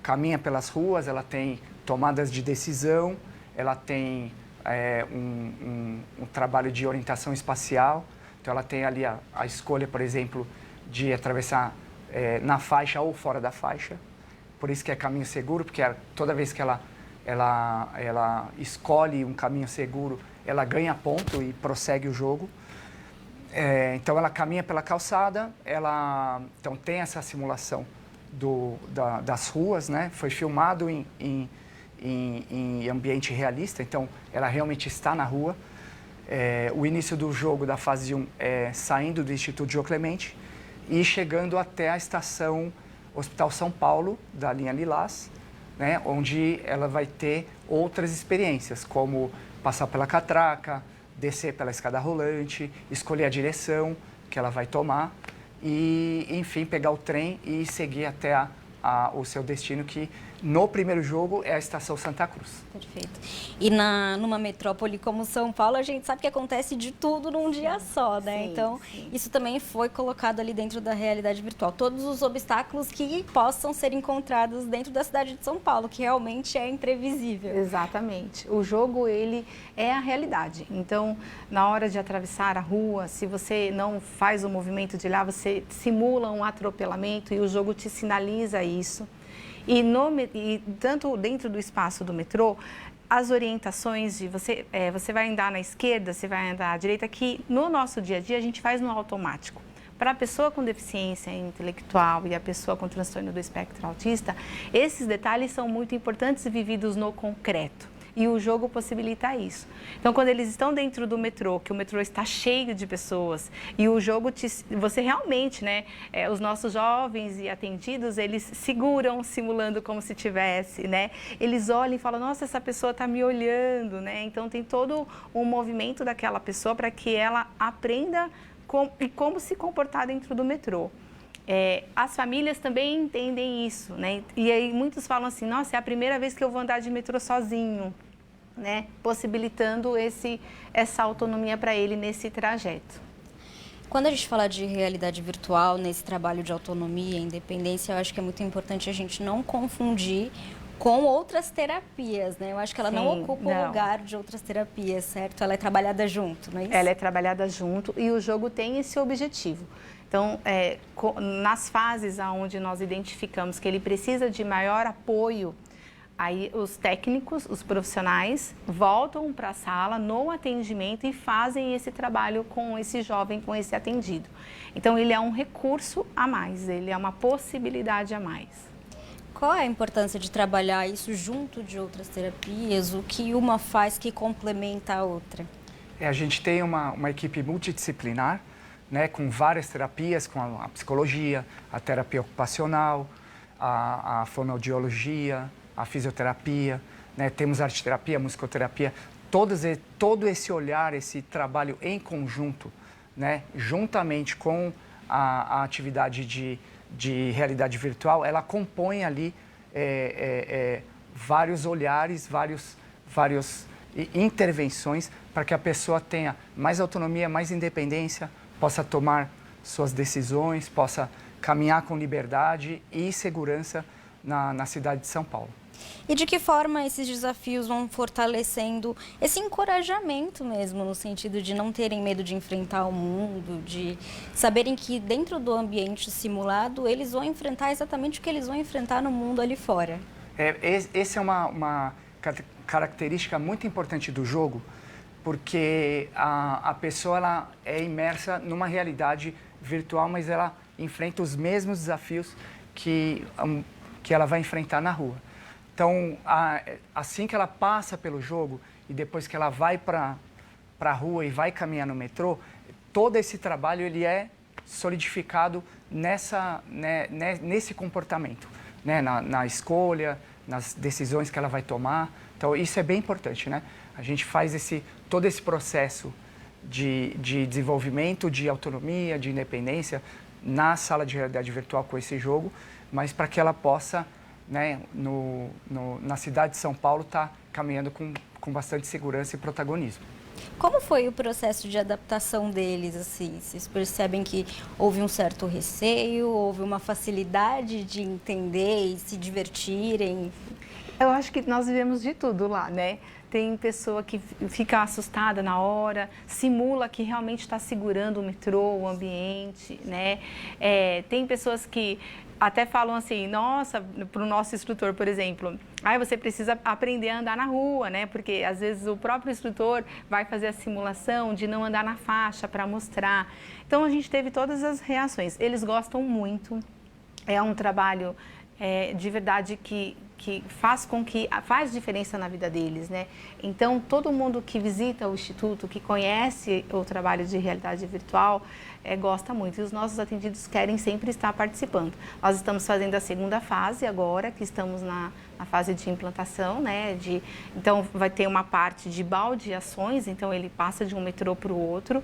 caminha pelas ruas, ela tem tomadas de decisão, ela tem um trabalho de orientação espacial. Então, ela tem ali a escolha, por exemplo, de atravessar na faixa ou fora da faixa. Por isso que é caminho seguro, porque toda vez que ela escolhe um caminho seguro, ela ganha ponto e prossegue o jogo. Então, ela caminha pela calçada, então tem essa simulação das ruas, né? Foi filmado em ambiente realista, então ela realmente está na rua. O início do jogo da fase 1 é saindo do Instituto João Clemente e chegando até a estação Hospital São Paulo, da linha Lilás, né, onde ela vai ter outras experiências, como passar pela catraca, descer pela escada rolante, escolher a direção que ela vai tomar e, enfim, pegar o trem e seguir até o seu destino, que no primeiro jogo é a Estação Santa Cruz. Perfeito. E numa metrópole como São Paulo, a gente sabe que acontece de tudo num dia só, né? Sim, então, sim. Isso também foi colocado ali dentro da realidade virtual. Todos os obstáculos que possam ser encontrados dentro da cidade de São Paulo, que realmente é imprevisível. Exatamente. O jogo, ele é a realidade. Então, na hora de atravessar a rua, se você não faz o movimento de lá, você simula um atropelamento e o jogo te sinaliza isso. E tanto dentro do espaço do metrô, as orientações de você vai andar na esquerda, você vai andar à direita, que no nosso dia a dia a gente faz no automático. Para a pessoa com deficiência intelectual e a pessoa com transtorno do espectro autista, esses detalhes são muito importantes e vividos no concreto. E o jogo possibilita isso. Então, quando eles estão dentro do metrô, que o metrô está cheio de pessoas, e o jogo, você realmente, né, os nossos jovens e atendidos, eles seguram, simulando como se tivesse, né? Eles olham e falam, nossa, essa pessoa está me olhando, né? Então, tem todo um movimento daquela pessoa para que ela aprenda como se comportar dentro do metrô. As famílias também entendem isso, né? E aí muitos falam assim, nossa, é a primeira vez que eu vou andar de metrô sozinho, né? Possibilitando essa autonomia para ele nesse trajeto. Quando a gente fala de realidade virtual, nesse trabalho de autonomia e independência, eu acho que é muito importante a gente não confundir com outras terapias, né? Eu acho que ela não ocupa o lugar de outras terapias, certo? Ela é trabalhada junto, não é isso? Ela é trabalhada junto e o jogo tem esse objetivo. Então, nas fases onde nós identificamos que ele precisa de maior apoio, aí os técnicos, os profissionais, voltam para a sala no atendimento e fazem esse trabalho com esse jovem, com esse atendido. Então, ele é um recurso a mais, ele é uma possibilidade a mais. Qual é a importância de trabalhar isso junto de outras terapias? O que uma faz que complementa a outra? A gente tem uma equipe multidisciplinar, né, com várias terapias, com a psicologia, a terapia ocupacional, a fonoaudiologia, a fisioterapia, né, temos arteterapia, musicoterapia, todo esse olhar, esse trabalho em conjunto, né, juntamente com a atividade de realidade virtual, ela compõe ali vários olhares, várias intervenções para que a pessoa tenha mais autonomia, mais independência, possa tomar suas decisões, possa caminhar com liberdade e segurança na cidade de São Paulo. E de que forma esses desafios vão fortalecendo esse encorajamento mesmo, no sentido de não terem medo de enfrentar o mundo, de saberem que dentro do ambiente simulado eles vão enfrentar exatamente o que eles vão enfrentar no mundo ali fora? Essa é uma característica muito importante do jogo, porque a pessoa ela é imersa numa realidade virtual, mas ela enfrenta os mesmos desafios que ela vai enfrentar na rua. Então, assim que ela passa pelo jogo e depois que ela vai para a rua e vai caminhar no metrô, todo esse trabalho ele é solidificado nesse comportamento, né? Na escolha, nas decisões que ela vai tomar. Então, isso é bem importante, né? A gente faz todo esse processo de desenvolvimento, de autonomia, de independência na sala de realidade virtual com esse jogo, mas para que ela possa, né, na cidade de São Paulo, estar caminhando com bastante segurança e protagonismo. Como foi o processo de adaptação deles, assim? Vocês percebem que houve um certo receio, houve uma facilidade de entender e se divertirem? Eu acho que nós vivemos de tudo lá, né? Tem pessoa que fica assustada na hora, simula que realmente está segurando o metrô, o ambiente, né? Tem pessoas que até falam assim, nossa, para o nosso instrutor, por exemplo, você precisa aprender a andar na rua, né? Porque às vezes o próprio instrutor vai fazer a simulação de não andar na faixa para mostrar. Então a gente teve todas as reações. Eles gostam muito, é um trabalho de verdade que faz diferença na vida deles, né? Então, todo mundo que visita o Instituto, que conhece o trabalho de realidade virtual, gosta muito. E os nossos atendidos querem sempre estar participando. Nós estamos fazendo a segunda fase agora, que estamos na fase de implantação, né? Então, vai ter uma parte de baldeações, então ele passa de um metrô para o outro.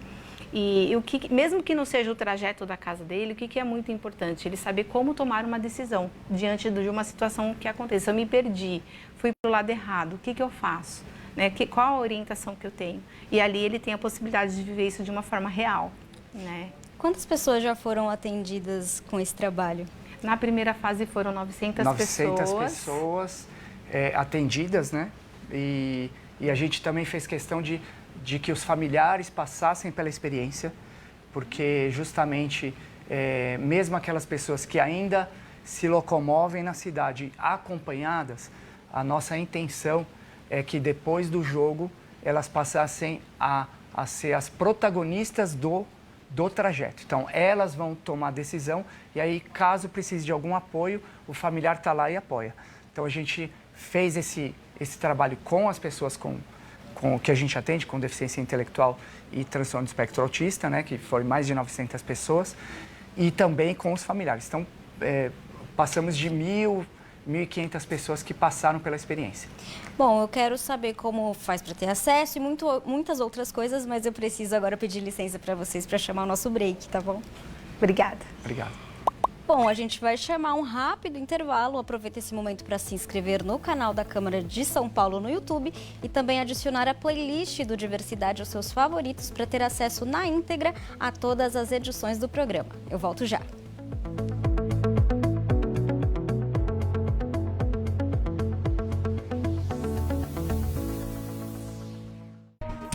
E mesmo que não seja o trajeto da casa dele, o que é muito importante? Ele saber como tomar uma decisão diante de uma situação que aconteça. Eu me perdi, fui para o lado errado, o que eu faço? Né? Qual a orientação que eu tenho? E ali ele tem a possibilidade de viver isso de uma forma real. Né? Quantas pessoas já foram atendidas com esse trabalho? Na primeira fase foram 900 pessoas atendidas, né? E a gente também fez questão de que os familiares passassem pela experiência, porque justamente, mesmo aquelas pessoas que ainda se locomovem na cidade acompanhadas, a nossa intenção é que depois do jogo elas passassem a ser as protagonistas do trajeto. Então, elas vão tomar a decisão e aí, caso precise de algum apoio, o familiar está lá e apoia. Então, a gente fez esse trabalho com as pessoas com que a gente atende, com deficiência intelectual e transtorno do espectro autista, né, que foram mais de 900 pessoas, e também com os familiares. Então, passamos de 1.500 pessoas que passaram pela experiência. Bom, eu quero saber como faz para ter acesso e muitas outras coisas, mas eu preciso agora pedir licença para vocês para chamar o nosso break, tá bom? Obrigada. Obrigado. Bom, a gente vai chamar um rápido intervalo. Aproveita esse momento para se inscrever no canal da Câmara de São Paulo no YouTube e também adicionar a playlist do Diversidade aos seus favoritos para ter acesso na íntegra a todas as edições do programa. Eu volto já.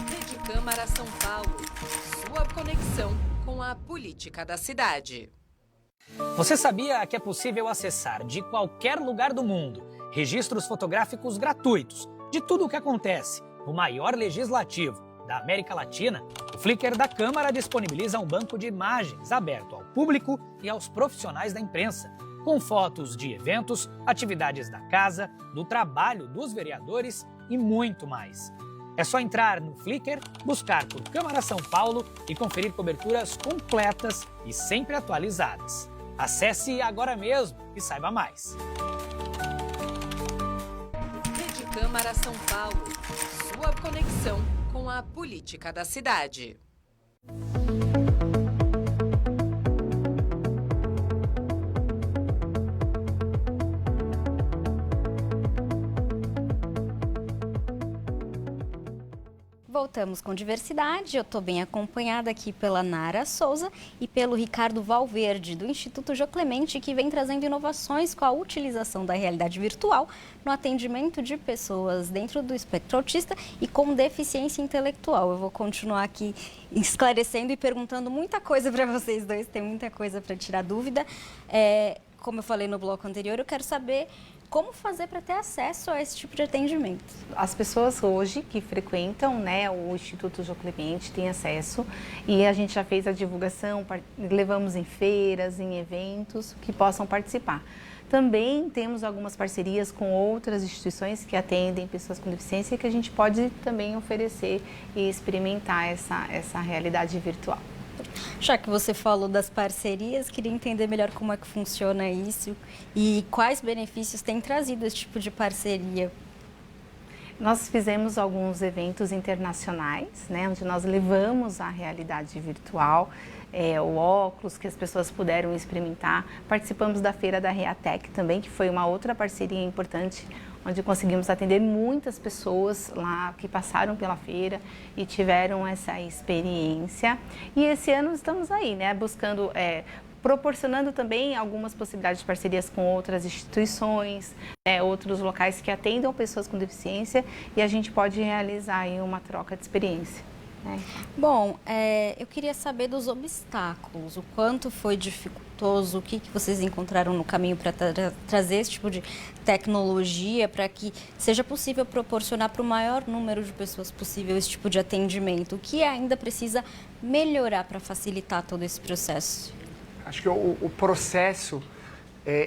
Rede Câmara São Paulo, sua conexão com a política da cidade. Você sabia que é possível acessar de qualquer lugar do mundo registros fotográficos gratuitos de tudo o que acontece no maior legislativo da América Latina? O Flickr da Câmara disponibiliza um banco de imagens aberto ao público e aos profissionais da imprensa, com fotos de eventos, atividades da casa, do trabalho dos vereadores e muito mais. É só entrar no Flickr, buscar por Câmara São Paulo e conferir coberturas completas e sempre atualizadas. Acesse agora mesmo e saiba mais. Rede Câmara São Paulo, sua conexão com a política da cidade. Voltamos com Diversidade. Eu estou bem acompanhada aqui pela Nara Souza e pelo Ricardo Valverde, do Instituto Jô Clemente, que vem trazendo inovações com a utilização da realidade virtual no atendimento de pessoas dentro do espectro autista e com deficiência intelectual. Eu vou continuar aqui esclarecendo e perguntando muita coisa para vocês dois, tem muita coisa para tirar dúvida. Como eu falei no bloco anterior, eu quero saber como fazer para ter acesso a esse tipo de atendimento. As pessoas hoje que frequentam, né, o Instituto Jô Clemente têm acesso e a gente já fez a divulgação, levamos em feiras, em eventos que possam participar. Também temos algumas parcerias com outras instituições que atendem pessoas com deficiência que a gente pode também oferecer e experimentar essa realidade virtual. Já que você falou das parcerias, queria entender melhor como é que funciona isso e quais benefícios tem trazido esse tipo de parceria. Nós fizemos alguns eventos internacionais, né, onde nós levamos a realidade virtual, o óculos que as pessoas puderam experimentar. Participamos da Feira da Reatec também, que foi uma outra parceria importante, onde conseguimos atender muitas pessoas lá que passaram pela feira e tiveram essa experiência. E esse ano estamos aí, né, buscando, proporcionando também algumas possibilidades de parcerias com outras instituições, outros locais que atendam pessoas com deficiência e a gente pode realizar aí uma troca de experiência. Bom, eu queria saber dos obstáculos, o quanto foi dificultoso, o que vocês encontraram no caminho para trazer esse tipo de tecnologia para que seja possível proporcionar para o maior número de pessoas possível esse tipo de atendimento. O que ainda precisa melhorar para facilitar todo esse processo? Acho que o processo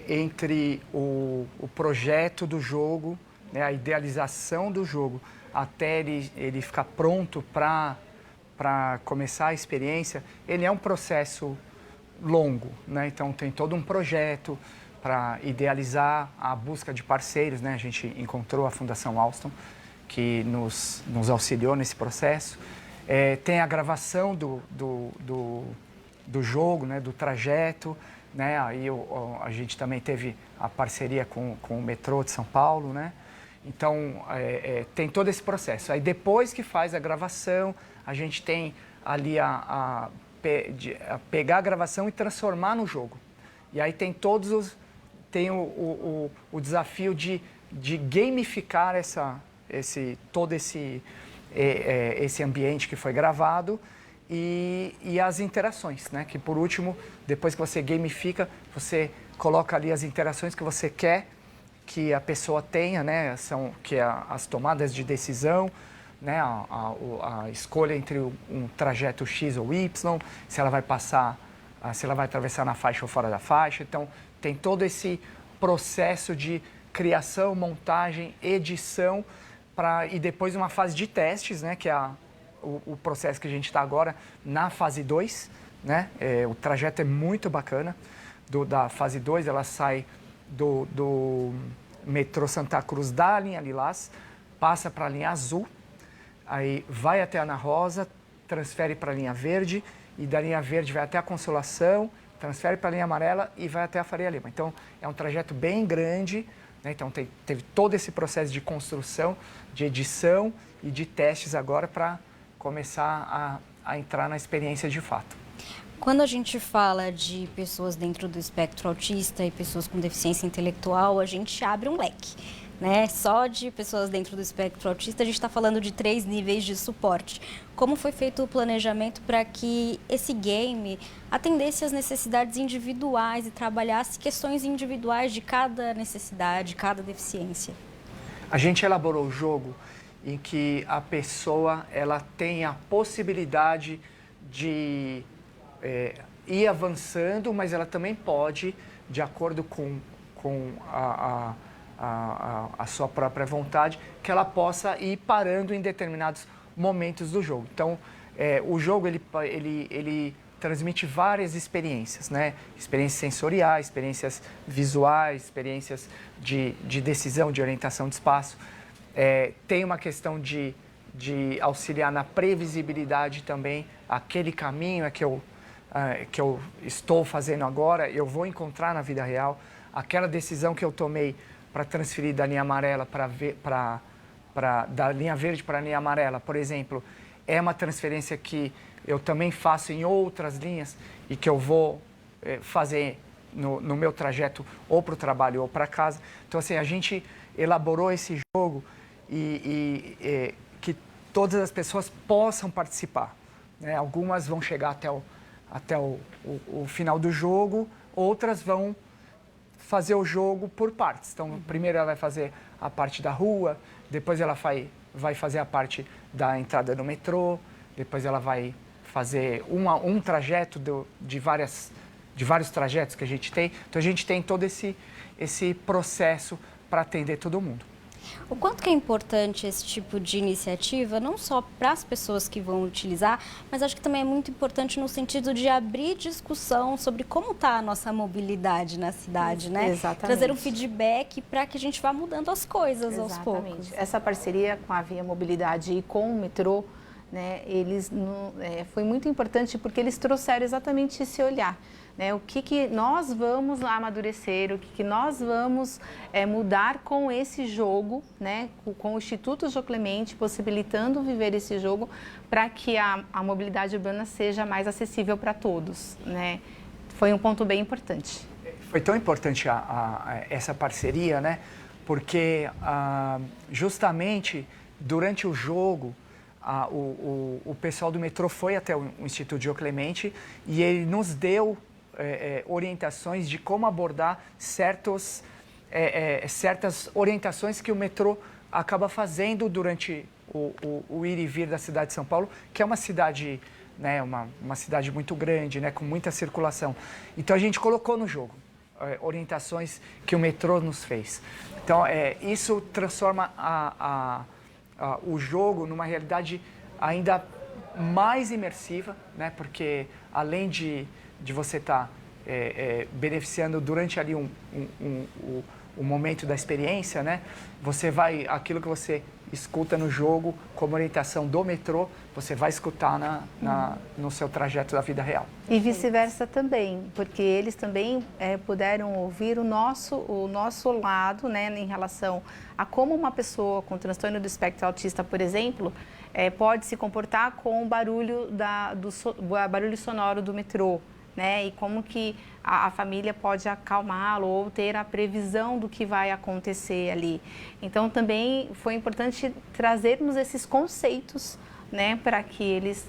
entre o projeto do jogo, né, a idealização do jogo, até ele ficar pronto para começar a experiência, ele é um processo longo, né? Então tem todo um projeto para idealizar a busca de parceiros, né? A gente encontrou a Fundação Alstom, que nos auxiliou nesse processo. Tem a gravação do jogo, né? Do trajeto, né? Aí a gente também teve a parceria com o metrô de São Paulo, né? Então, tem todo esse processo. Aí, depois que faz a gravação, a gente tem ali a pegar a gravação e transformar no jogo. E aí tem tem o desafio de gamificar todo esse ambiente que foi gravado e as interações, né? Que, por último, depois que você gamifica, você coloca ali as interações que você quer que a pessoa tenha, né, as tomadas de decisão, né, a escolha entre um trajeto X ou Y, se ela vai se ela vai atravessar na faixa ou fora da faixa. Então, tem todo esse processo de criação, montagem, edição, e depois uma fase de testes, né, que é o processo que a gente está agora na fase 2. Né? O trajeto é muito bacana. Da fase 2, ela sai do metrô Santa Cruz da linha Lilás, passa para a linha azul, aí vai até a Ana Rosa, transfere para a linha verde, e da linha verde vai até a Consolação, transfere para a linha amarela e vai até a Faria Lima. Então, é um trajeto bem grande, né? Então teve todo esse processo de construção, de edição e de testes agora para começar a entrar na experiência de fato. Quando a gente fala de pessoas dentro do espectro autista e pessoas com deficiência intelectual, a gente abre um leque, né? Só de pessoas dentro do espectro autista, a gente está falando de 3 níveis de suporte. Como foi feito o planejamento para que esse game atendesse às necessidades individuais e trabalhasse questões individuais de cada necessidade, cada deficiência? A gente elaborou o jogo em que a pessoa ela tem a possibilidade de ir avançando, mas ela também pode, de acordo com a sua própria vontade, que ela possa ir parando em determinados momentos do jogo. Então, o jogo ele transmite várias experiências, né? Experiências sensoriais, experiências visuais, experiências de decisão, de orientação de espaço. Tem uma questão de auxiliar na previsibilidade também, aquele caminho que eu estou fazendo agora, eu vou encontrar na vida real. Aquela decisão que eu tomei para transferir da linha amarela da linha verde para a linha amarela, por exemplo, é uma transferência que eu também faço em outras linhas e que eu vou fazer no meu trajeto ou para o trabalho ou para casa. Então, assim, a gente elaborou esse jogo e que todas as pessoas possam participar, né? Algumas vão chegar até o final do jogo, outras vão fazer o jogo por partes. Então, primeiro ela vai fazer a parte da rua, depois ela vai fazer a parte da entrada no metrô, depois ela vai fazer um trajeto de vários trajetos que a gente tem. Então, a gente tem todo esse processo para atender todo mundo. O quanto que é importante esse tipo de iniciativa, não só para as pessoas que vão utilizar, mas acho que também é muito importante no sentido de abrir discussão sobre como está a nossa mobilidade na cidade, né? Exatamente. Trazer um feedback para que a gente vá mudando as coisas aos poucos. Essa parceria com a Via Mobilidade e com o metrô, né, foi muito importante porque eles trouxeram exatamente esse olhar. Né, o que nós vamos amadurecer, o que nós vamos mudar com esse jogo, né, com o Instituto Jô Clemente, possibilitando viver esse jogo para que a mobilidade urbana seja mais acessível para todos. Né? Foi um ponto bem importante. Foi tão importante essa parceria, né, porque justamente durante o jogo, o pessoal do metrô foi até o Instituto Jô Clemente e ele nos deu orientações de como abordar certas orientações que o metrô acaba fazendo durante o ir e vir da cidade de São Paulo, que é uma cidade, né, uma cidade muito grande, né, com muita circulação. Então, a gente colocou no jogo orientações que o metrô nos fez. Então, isso transforma o jogo numa realidade ainda mais imersiva, né, porque além de você estar beneficiando durante ali o momento da experiência, né? Aquilo que você escuta no jogo como orientação do metrô, você vai escutar no seu trajeto da vida real. E vice-versa também, porque eles também puderam ouvir o nosso lado, né, em relação a como uma pessoa com transtorno do espectro autista, por exemplo, pode se comportar com o barulho barulho sonoro do metrô. Né? E como que a família pode acalmá-lo ou ter a previsão do que vai acontecer ali. Então, também foi importante trazermos esses conceitos, né, para que eles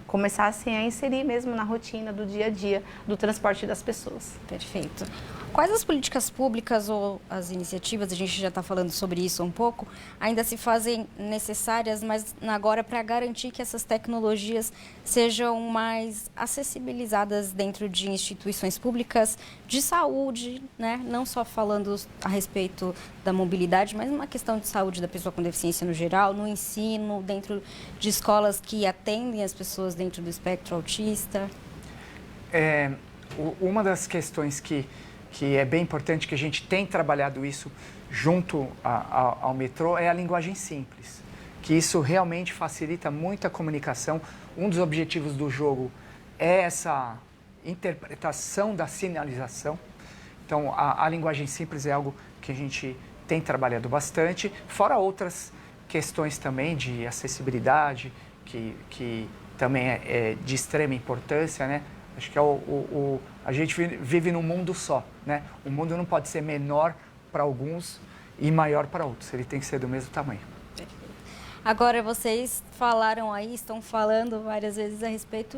começassem a inserir mesmo na rotina do dia a dia do transporte das pessoas. Perfeito. Quais as políticas públicas ou as iniciativas, a gente já está falando sobre isso um pouco, ainda se fazem necessárias, mas agora para garantir que essas tecnologias sejam mais acessibilizadas dentro de instituições públicas de saúde, né? Não só falando a respeito da mobilidade, mas uma questão de saúde da pessoa com deficiência no geral, no ensino, dentro de escolas que atendem as pessoas dentro do espectro autista? Uma das questões que é bem importante, que a gente tem trabalhado isso junto ao metrô, é a linguagem simples, que isso realmente facilita muito a comunicação. Um dos objetivos do jogo é essa interpretação da sinalização. Então, a linguagem simples é algo que a gente tem trabalhado bastante, fora outras questões também de acessibilidade, que também é de extrema importância, né? Acho que a gente vive num mundo só, né? O mundo não pode ser menor para alguns e maior para outros. Ele tem que ser do mesmo tamanho. Agora, vocês falaram aí, estão falando várias vezes a respeito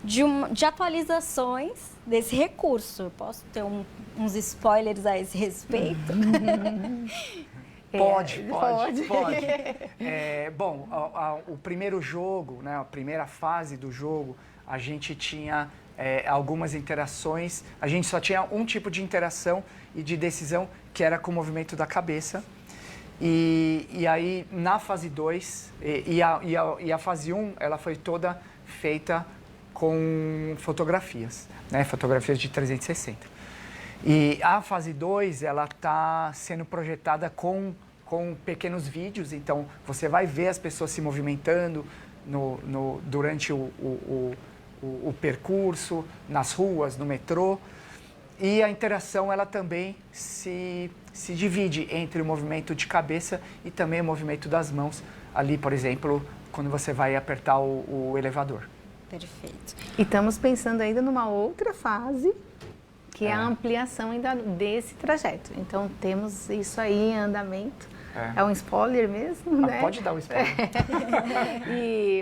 de atualizações desse recurso. Posso ter uns spoilers a esse respeito? Pode. Bom, o primeiro jogo, né, a primeira fase do jogo, a gente tinha algumas interações, a gente só tinha um tipo de interação e de decisão, que era com o movimento da cabeça. E aí, na fase 2, e a fase 1, ela foi toda feita com fotografias, né, fotografias de 360. E a fase 2, ela está sendo projetada com pequenos vídeos, então você vai ver as pessoas se movimentando durante o percurso, nas ruas, no metrô. E a interação, ela também se divide entre o movimento de cabeça e também o movimento das mãos, ali, por exemplo, quando você vai apertar o elevador. Perfeito. E estamos pensando ainda numa outra fase, que é a ampliação ainda desse trajeto. Então, temos isso aí em andamento. É um spoiler mesmo, né? Pode dar um spoiler.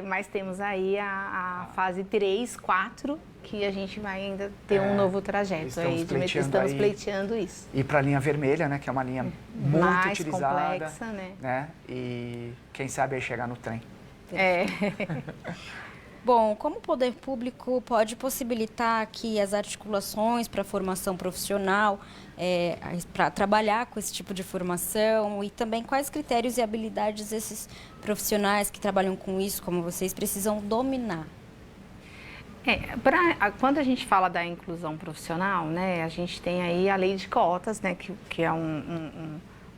Mas temos aí a fase 3, 4, que a gente vai ainda ter um novo trajeto. Estamos pleiteando isso. E para a linha vermelha, né? Que é uma linha muito mais utilizada. Complexa, né? E quem sabe aí chegar no trem. Bom, como o poder público pode possibilitar que as articulações para a formação profissional, para trabalhar com esse tipo de formação, e também quais critérios e habilidades esses profissionais que trabalham com isso, como vocês, precisam dominar? Quando a gente fala da inclusão profissional, né, a gente tem aí a lei de cotas, né, que é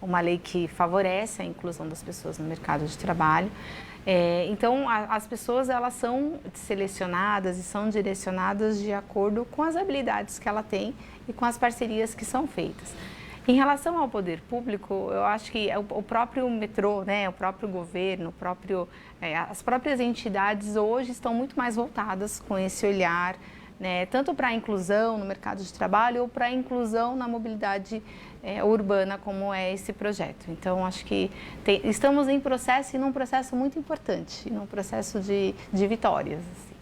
uma lei que favorece a inclusão das pessoas no mercado de trabalho. Então, as pessoas, elas são selecionadas e são direcionadas de acordo com as habilidades que ela tem e com as parcerias que são feitas. Em relação ao poder público, eu acho que o próprio metrô, né, o próprio governo, as próprias entidades hoje estão muito mais voltadas com esse olhar, né, tanto para a inclusão no mercado de trabalho ou para a inclusão na mobilidade urbana, como é esse projeto. Então, acho que estamos em processo, e num processo muito importante, num processo de vitórias. Assim.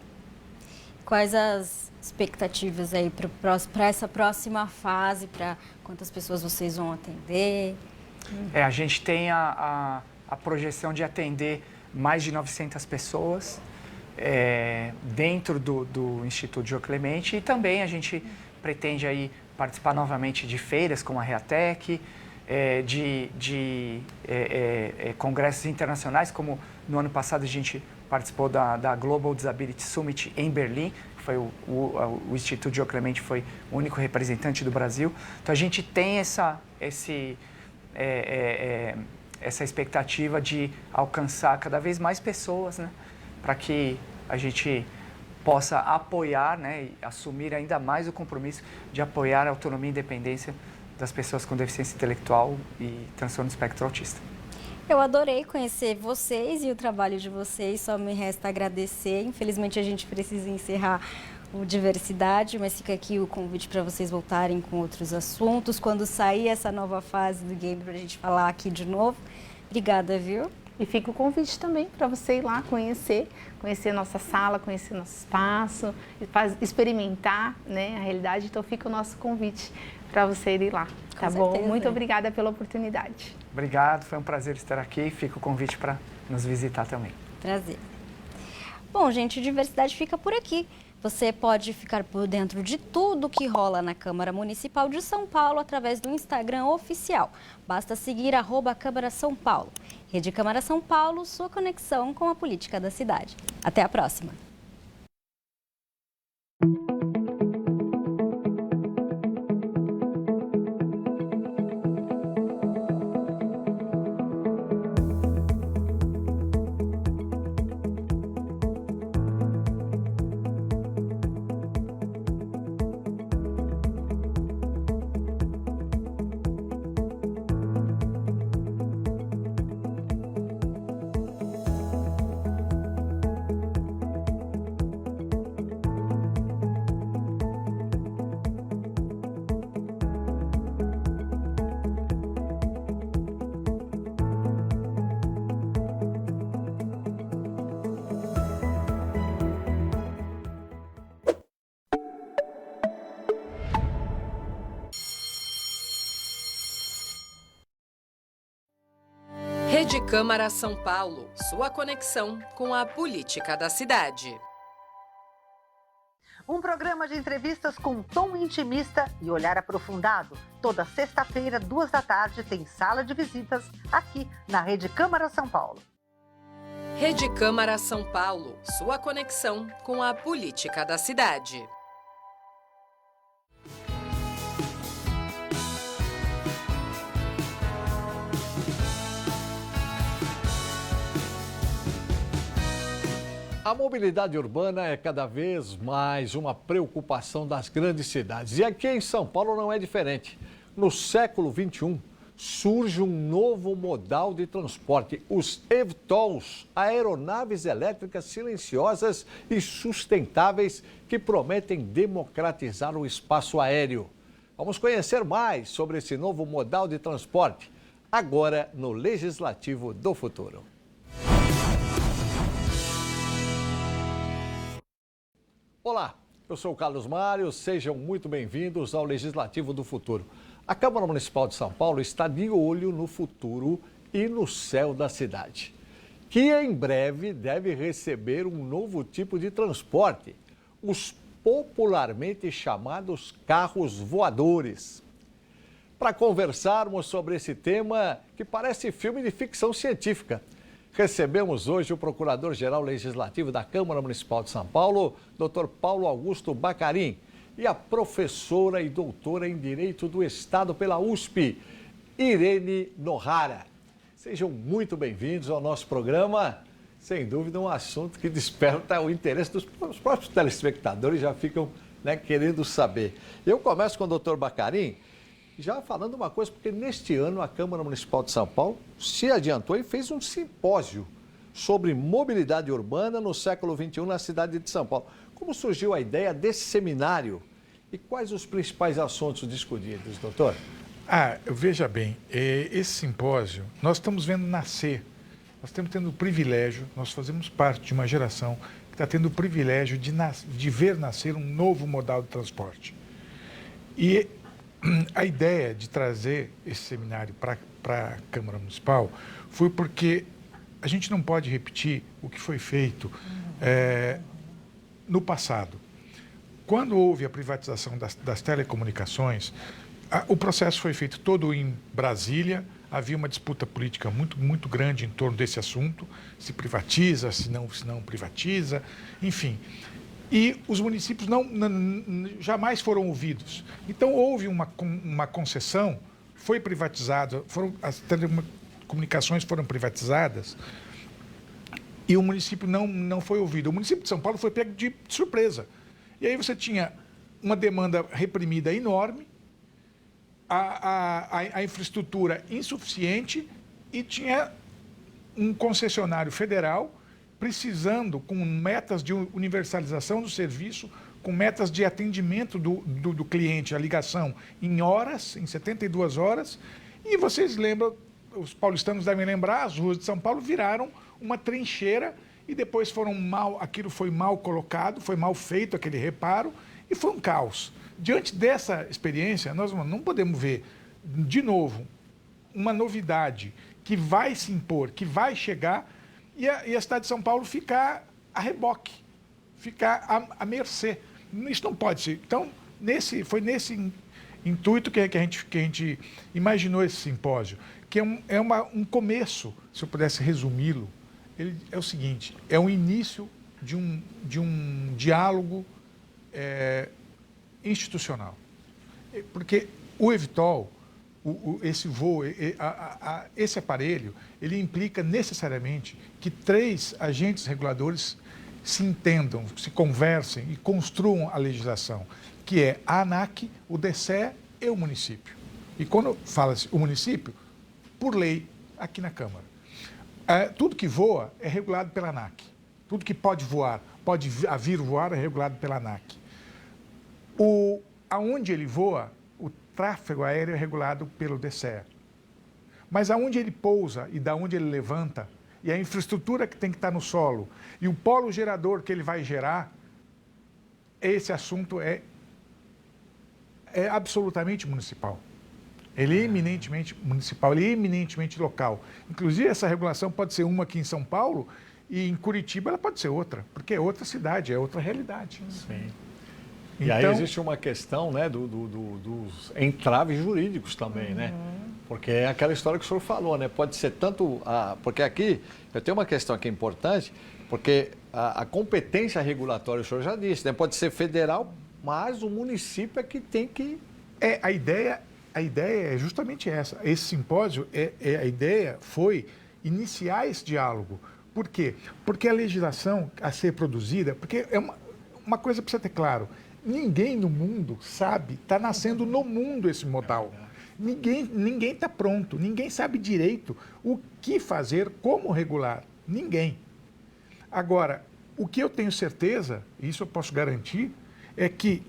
Quais as expectativas aí para essa próxima fase, para quantas pessoas vocês vão atender? A gente tem a projeção de atender mais de 900 pessoas dentro do Instituto Jô Clemente, e também a gente pretende aí participar novamente de feiras como a Reatec, de congressos internacionais, como no ano passado a gente participou da Global Disability Summit em Berlim, que foi o Instituto Jô Clemente foi o único representante do Brasil. Então a gente tem essa expectativa de alcançar cada vez mais pessoas, né, para que a gente possa apoiar, né, e assumir ainda mais o compromisso de apoiar a autonomia e independência das pessoas com deficiência intelectual e transtorno do espectro autista. Eu adorei conhecer vocês e o trabalho de vocês, só me resta agradecer. Infelizmente, a gente precisa encerrar o Diversidade, mas fica aqui o convite para vocês voltarem com outros assuntos, quando sair essa nova fase do game, para a gente falar aqui de novo. Obrigada, viu? E fica o convite também para você ir lá conhecer nossa sala, conhecer nosso espaço, experimentar, né, a realidade. Então fica o nosso convite para você ir lá, tá bom? certeza. Muito obrigada pela oportunidade. Obrigado, foi um prazer estar aqui. Fica o convite para nos visitar também. Prazer. Bom, gente, Diversidade fica por aqui. Você pode ficar por dentro de tudo que rola na Câmara Municipal de São Paulo através do Instagram oficial. Basta seguir @Câmara São Paulo. Rede Câmara São Paulo, sua conexão com a política da cidade. Até a próxima. Rede Câmara São Paulo, sua conexão com a política da cidade. Um programa de entrevistas com tom intimista e olhar aprofundado. Toda sexta-feira, 14h, tem sala de visitas aqui na Rede Câmara São Paulo. Rede Câmara São Paulo, sua conexão com a política da cidade. A mobilidade urbana é cada vez mais uma preocupação das grandes cidades. E aqui em São Paulo não é diferente. No século XXI, surge um novo modal de transporte, os eVTOLs, aeronaves elétricas silenciosas e sustentáveis que prometem democratizar o espaço aéreo. Vamos conhecer mais sobre esse novo modal de transporte, agora no Legislativo do Futuro. Olá, eu sou o Carlos Mário, sejam muito bem-vindos ao Legislativo do Futuro. A Câmara Municipal de São Paulo está de olho no futuro e no céu da cidade, que em breve deve receber um novo tipo de transporte, os popularmente chamados carros voadores. Para conversarmos sobre esse tema que parece filme de ficção científica, recebemos hoje o Procurador-Geral Legislativo da Câmara Municipal de São Paulo, Dr. Paulo Augusto Bacarin, e a professora e doutora em Direito do Estado pela USP, Irene Nohara. Sejam muito bem-vindos ao nosso programa. Sem dúvida, um assunto que desperta o interesse dos próprios telespectadores, já ficam querendo saber. Eu começo com o Dr. Bacarin, já falando uma coisa, porque neste ano a Câmara Municipal de São Paulo se adiantou e fez um simpósio sobre mobilidade urbana no século XXI na cidade de São Paulo. Como surgiu a ideia desse seminário e quais os principais assuntos discutidos, doutor? Veja bem, esse simpósio, nós estamos vendo nascer, nós estamos tendo o privilégio, nós fazemos parte de uma geração que está tendo o privilégio de ver nascer um novo modal de transporte. E a ideia de trazer esse seminário para a Câmara Municipal foi porque a gente não pode repetir o que foi feito no passado. Quando houve a privatização das telecomunicações, o processo foi feito todo em Brasília, havia uma disputa política muito grande em torno desse assunto, se privatiza, se não privatiza, enfim. E os municípios jamais foram ouvidos. Então, houve uma concessão, foi privatizada, as telecomunicações foram privatizadas e o município não foi ouvido. O município de São Paulo foi pego de surpresa. E aí você tinha uma demanda reprimida enorme, a infraestrutura insuficiente e tinha um concessionário federal precisando, com metas de universalização do serviço, com metas de atendimento do cliente, a ligação em horas, em 72 horas. E vocês lembram os paulistanos devem lembrar, as ruas de São Paulo viraram uma trincheira e depois aquilo foi mal colocado, foi mal feito aquele reparo e foi um caos. Diante dessa experiência, nós não podemos ver, de novo, uma novidade que vai se impor, que vai chegar e a cidade de São Paulo ficar a reboque, ficar à mercê. Isso não pode ser. Então, foi nesse intuito que a gente imaginou esse simpósio, que é um começo, se eu pudesse resumi-lo, é o seguinte, é o início de um diálogo institucional. Porque o Evitol, esse voo, esse aparelho, ele implica necessariamente que 3 agentes reguladores se entendam, se conversem e construam a legislação, que é a ANAC, o DCE e o município. E quando fala-se o município, por lei, aqui na Câmara. Tudo que voa é regulado pela ANAC. Tudo que pode voar, pode vir voar, é regulado pela ANAC. Aonde ele voa, o tráfego aéreo é regulado pelo DCE. Mas aonde ele pousa e da onde ele levanta, e a infraestrutura que tem que estar no solo, e o polo gerador que ele vai gerar, esse assunto é absolutamente municipal. Ele é eminentemente municipal, ele é eminentemente local. Inclusive, essa regulação pode ser uma aqui em São Paulo e em Curitiba ela pode ser outra, porque é outra cidade, é outra realidade. Sim. E aí existe uma questão, né, dos entraves jurídicos também, né? Porque é aquela história que o senhor falou, né? Pode ser tanto... porque aqui, eu tenho uma questão aqui importante, porque a competência regulatória, o senhor já disse, né? Pode ser federal, mas o município é que tem que... A ideia é justamente essa. Esse simpósio, a ideia foi iniciar esse diálogo. Por quê? Porque a legislação a ser produzida... Porque é uma coisa precisa ter claro. Ninguém no mundo sabe, está nascendo no mundo esse modal. Ninguém está pronto, ninguém sabe direito o que fazer, como regular. Ninguém. Agora, o que eu tenho certeza, e isso eu posso garantir, é que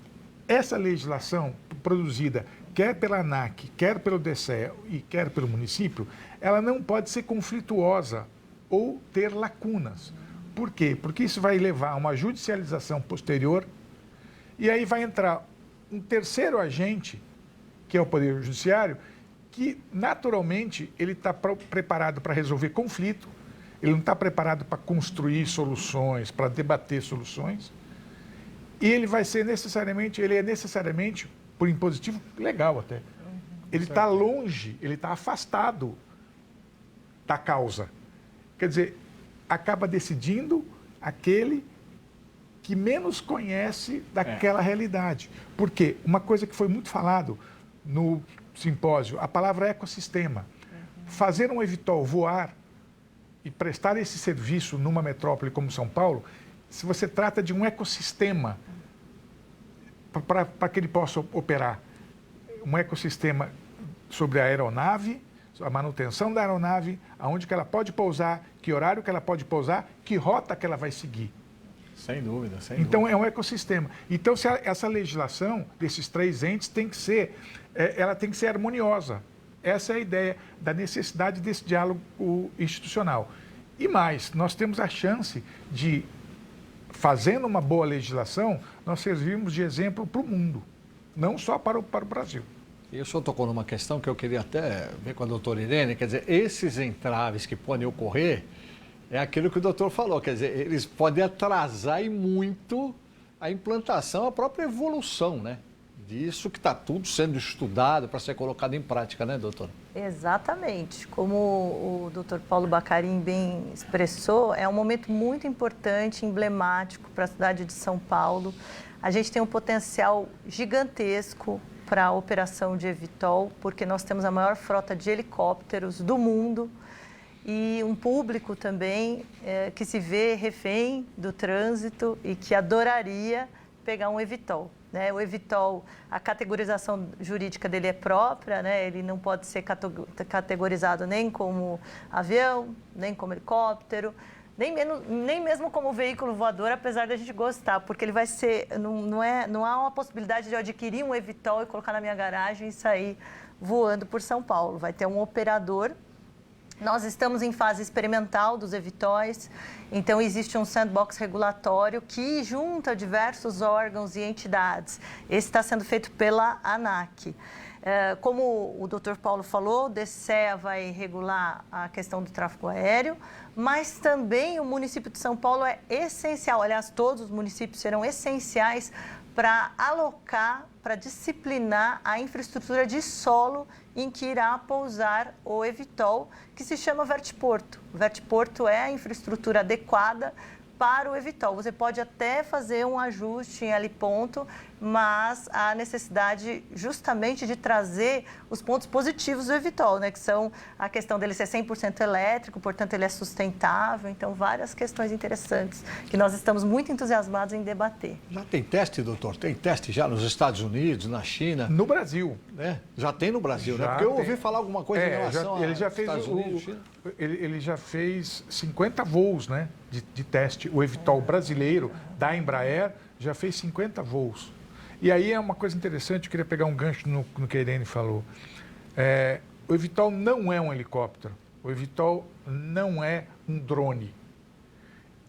essa legislação produzida, quer pela ANAC, quer pelo DCE e quer pelo município, ela não pode ser conflituosa ou ter lacunas. Por quê? Porque isso vai levar a uma judicialização posterior e aí vai entrar um terceiro agente, que é o Poder Judiciário, que naturalmente ele está preparado para resolver conflito, ele não está preparado para construir soluções, para debater soluções, e ele é necessariamente, por impositivo, legal até. Ele está longe, ele está afastado da causa. Quer dizer, acaba decidindo aquele que menos conhece daquela realidade. Por quê? Uma coisa que foi muito falado no simpósio, a palavra ecossistema. Fazer um Evitol voar e prestar esse serviço numa metrópole como São Paulo, se você trata de um ecossistema para que ele possa operar, um ecossistema sobre a aeronave, a manutenção da aeronave, aonde que ela pode pousar, que horário que ela pode pousar, que rota que ela vai seguir. Sem dúvida, sem então, dúvida. É um ecossistema. Então, essa legislação desses 3 entes tem que ser, ela tem que ser harmoniosa. Essa é a ideia da necessidade desse diálogo institucional. E mais, nós temos a chance de, fazendo uma boa legislação, nós servirmos de exemplo para o mundo, não só para o Brasil. E o senhor tocou numa questão que eu queria até ver com a doutora Irene, quer dizer, esses entraves que podem ocorrer, é aquilo que o doutor falou, quer dizer, eles podem atrasar e muito a implantação, a própria evolução, né? Disso que está tudo sendo estudado para ser colocado em prática, né, doutora? Exatamente. Como o doutor Paulo Bacarin bem expressou, é um momento muito importante, emblemático para a cidade de São Paulo. A gente tem um potencial gigantesco para a operação de Evitol, porque nós temos a maior frota de helicópteros do mundo, e um público também que se vê refém do trânsito e que adoraria pegar um Evitol. Né? O Evitol, a categorização jurídica dele é própria, né? Ele não pode ser categorizado nem como avião, nem como helicóptero, nem mesmo como veículo voador, apesar da gente gostar, porque ele vai ser, não há uma possibilidade de eu adquirir um Evitol e colocar na minha garagem e sair voando por São Paulo. Vai ter um operador Nós estamos em fase experimental dos evitóis, então existe um sandbox regulatório que junta diversos órgãos e entidades. Esse está sendo feito pela ANAC. Como o Dr. Paulo falou, o DCEA vai regular a questão do tráfego aéreo, mas também o município de São Paulo é essencial, aliás, todos os municípios serão essenciais para alocar, para disciplinar a infraestrutura de solo em que irá pousar o eVTOL, que se chama vertiporto. O vertiporto é a infraestrutura adequada para o eVTOL. Você pode até fazer um ajuste em heliponto, mas há necessidade justamente de trazer os pontos positivos do eVTOL, né? Que são a questão dele ser 100% elétrico, portanto ele é sustentável, então várias questões interessantes que nós estamos muito entusiasmados em debater. Já tem teste, doutor? Tem teste já nos Estados Unidos, na China? No Brasil. Né? Já tem no Brasil, Já né? Porque eu tem. ouvi falar alguma coisa em relação ele já fez Estados Unidos, China. Ele já fez 50 voos, né, de teste. O eVTOL brasileiro da Embraer já fez 50 voos. E aí é uma coisa interessante, eu queria pegar um gancho no que a Irene falou. O eVTOL não é um helicóptero, o eVTOL não é um drone.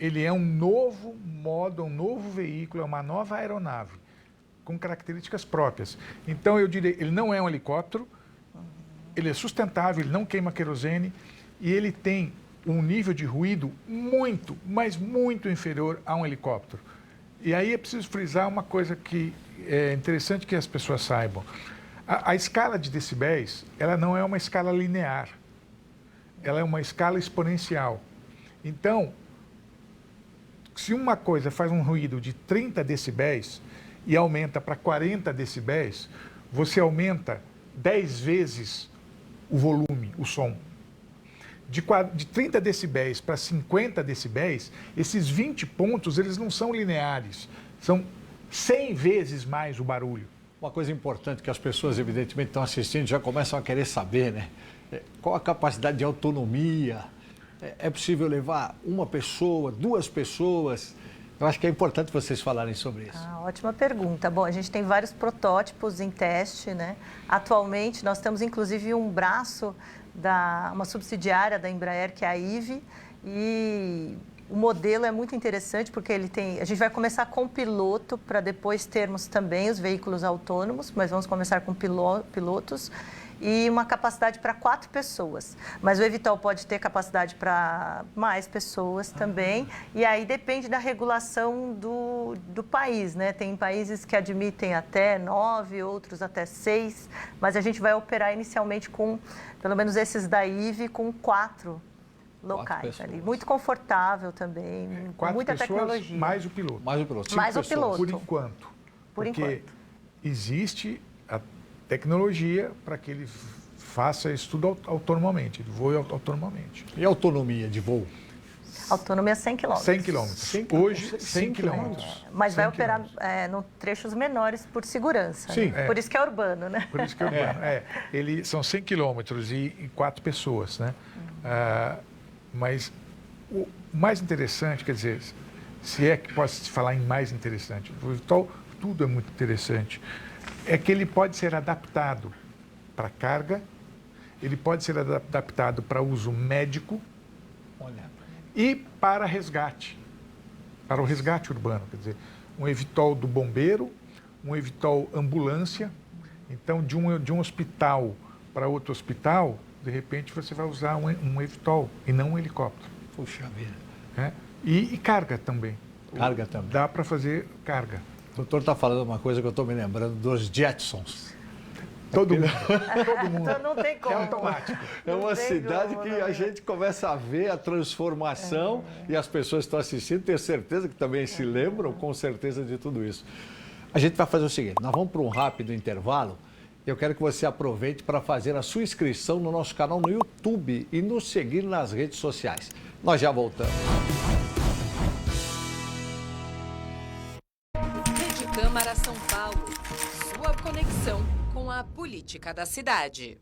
Ele é um novo modo, um novo veículo, é uma nova aeronave, com características próprias. Então eu diria, ele não é um helicóptero, ele é sustentável, ele não queima querosene e ele tem um nível de ruído muito, mas muito inferior a um helicóptero. E aí é preciso frisar uma coisa que é interessante que as pessoas saibam. A escala de decibéis, ela não é uma escala linear, ela é uma escala exponencial. Então, se uma coisa faz um ruído de 30 decibéis e aumenta para 40 decibéis, você aumenta 10 vezes o volume, o som. De 30 decibéis para 50 decibéis, esses 20 pontos, eles não são lineares, são 100 vezes mais o barulho. Uma coisa importante que as pessoas, evidentemente, estão assistindo já começam a querer saber, né? Qual a capacidade de autonomia? É possível levar uma pessoa, 2 pessoas? Eu acho que é importante vocês falarem sobre isso. Ótima pergunta. Bom, a gente tem vários protótipos em teste, né? Atualmente, nós temos inclusive um braço uma subsidiária da Embraer, que é a IVE, e o modelo é muito interessante porque a gente vai começar com piloto para depois termos também os veículos autônomos, mas vamos começar com pilotos e uma capacidade para 4 pessoas. Mas o eVTOL pode ter capacidade para mais pessoas também, e aí depende da regulação do país, né? Tem países que admitem até 9, outros até 6, mas a gente vai operar inicialmente com, pelo menos esses da IVE, com 4 locais ali. Muito confortável também, com muita tecnologia. Mais o piloto. Mais o piloto. Mais o piloto. Por enquanto. Porque existe a tecnologia para que ele faça isso tudo autonomamente, ele voe autonomamente. E a autonomia de voo? Autonomia 100 km. 100 km. Hoje, 100 km. Mas vai operar em trechos menores por segurança. Sim. Né? Por isso que é urbano, né? Por isso que é urbano. São 100 km e 4 pessoas, né? Mas o mais interessante, quer dizer, se é que pode se falar em mais interessante, o eVTOL, tudo é muito interessante, é que ele pode ser adaptado para carga, ele pode ser adaptado para uso médico e para resgate, para o resgate urbano. Quer dizer, um eVTOL do bombeiro, um eVTOL ambulância. Então, de um hospital para outro hospital, de repente você vai usar um eVTOL e não um helicóptero. Puxa vida. E carga também. Carga também. Dá para fazer carga. O doutor está falando uma coisa que eu estou me lembrando dos Jetsons. Todo mundo. Então não tem como. É automático. É uma cidade que a gente começa a ver a transformação e as pessoas que estão assistindo, tenho certeza que também se lembram, com certeza, de tudo isso. A gente vai fazer o seguinte, nós vamos para um rápido intervalo. Eu quero que você aproveite para fazer a sua inscrição no nosso canal no YouTube e nos seguir nas redes sociais. Nós já voltamos. Câmara São Paulo, sua conexão com a política da cidade.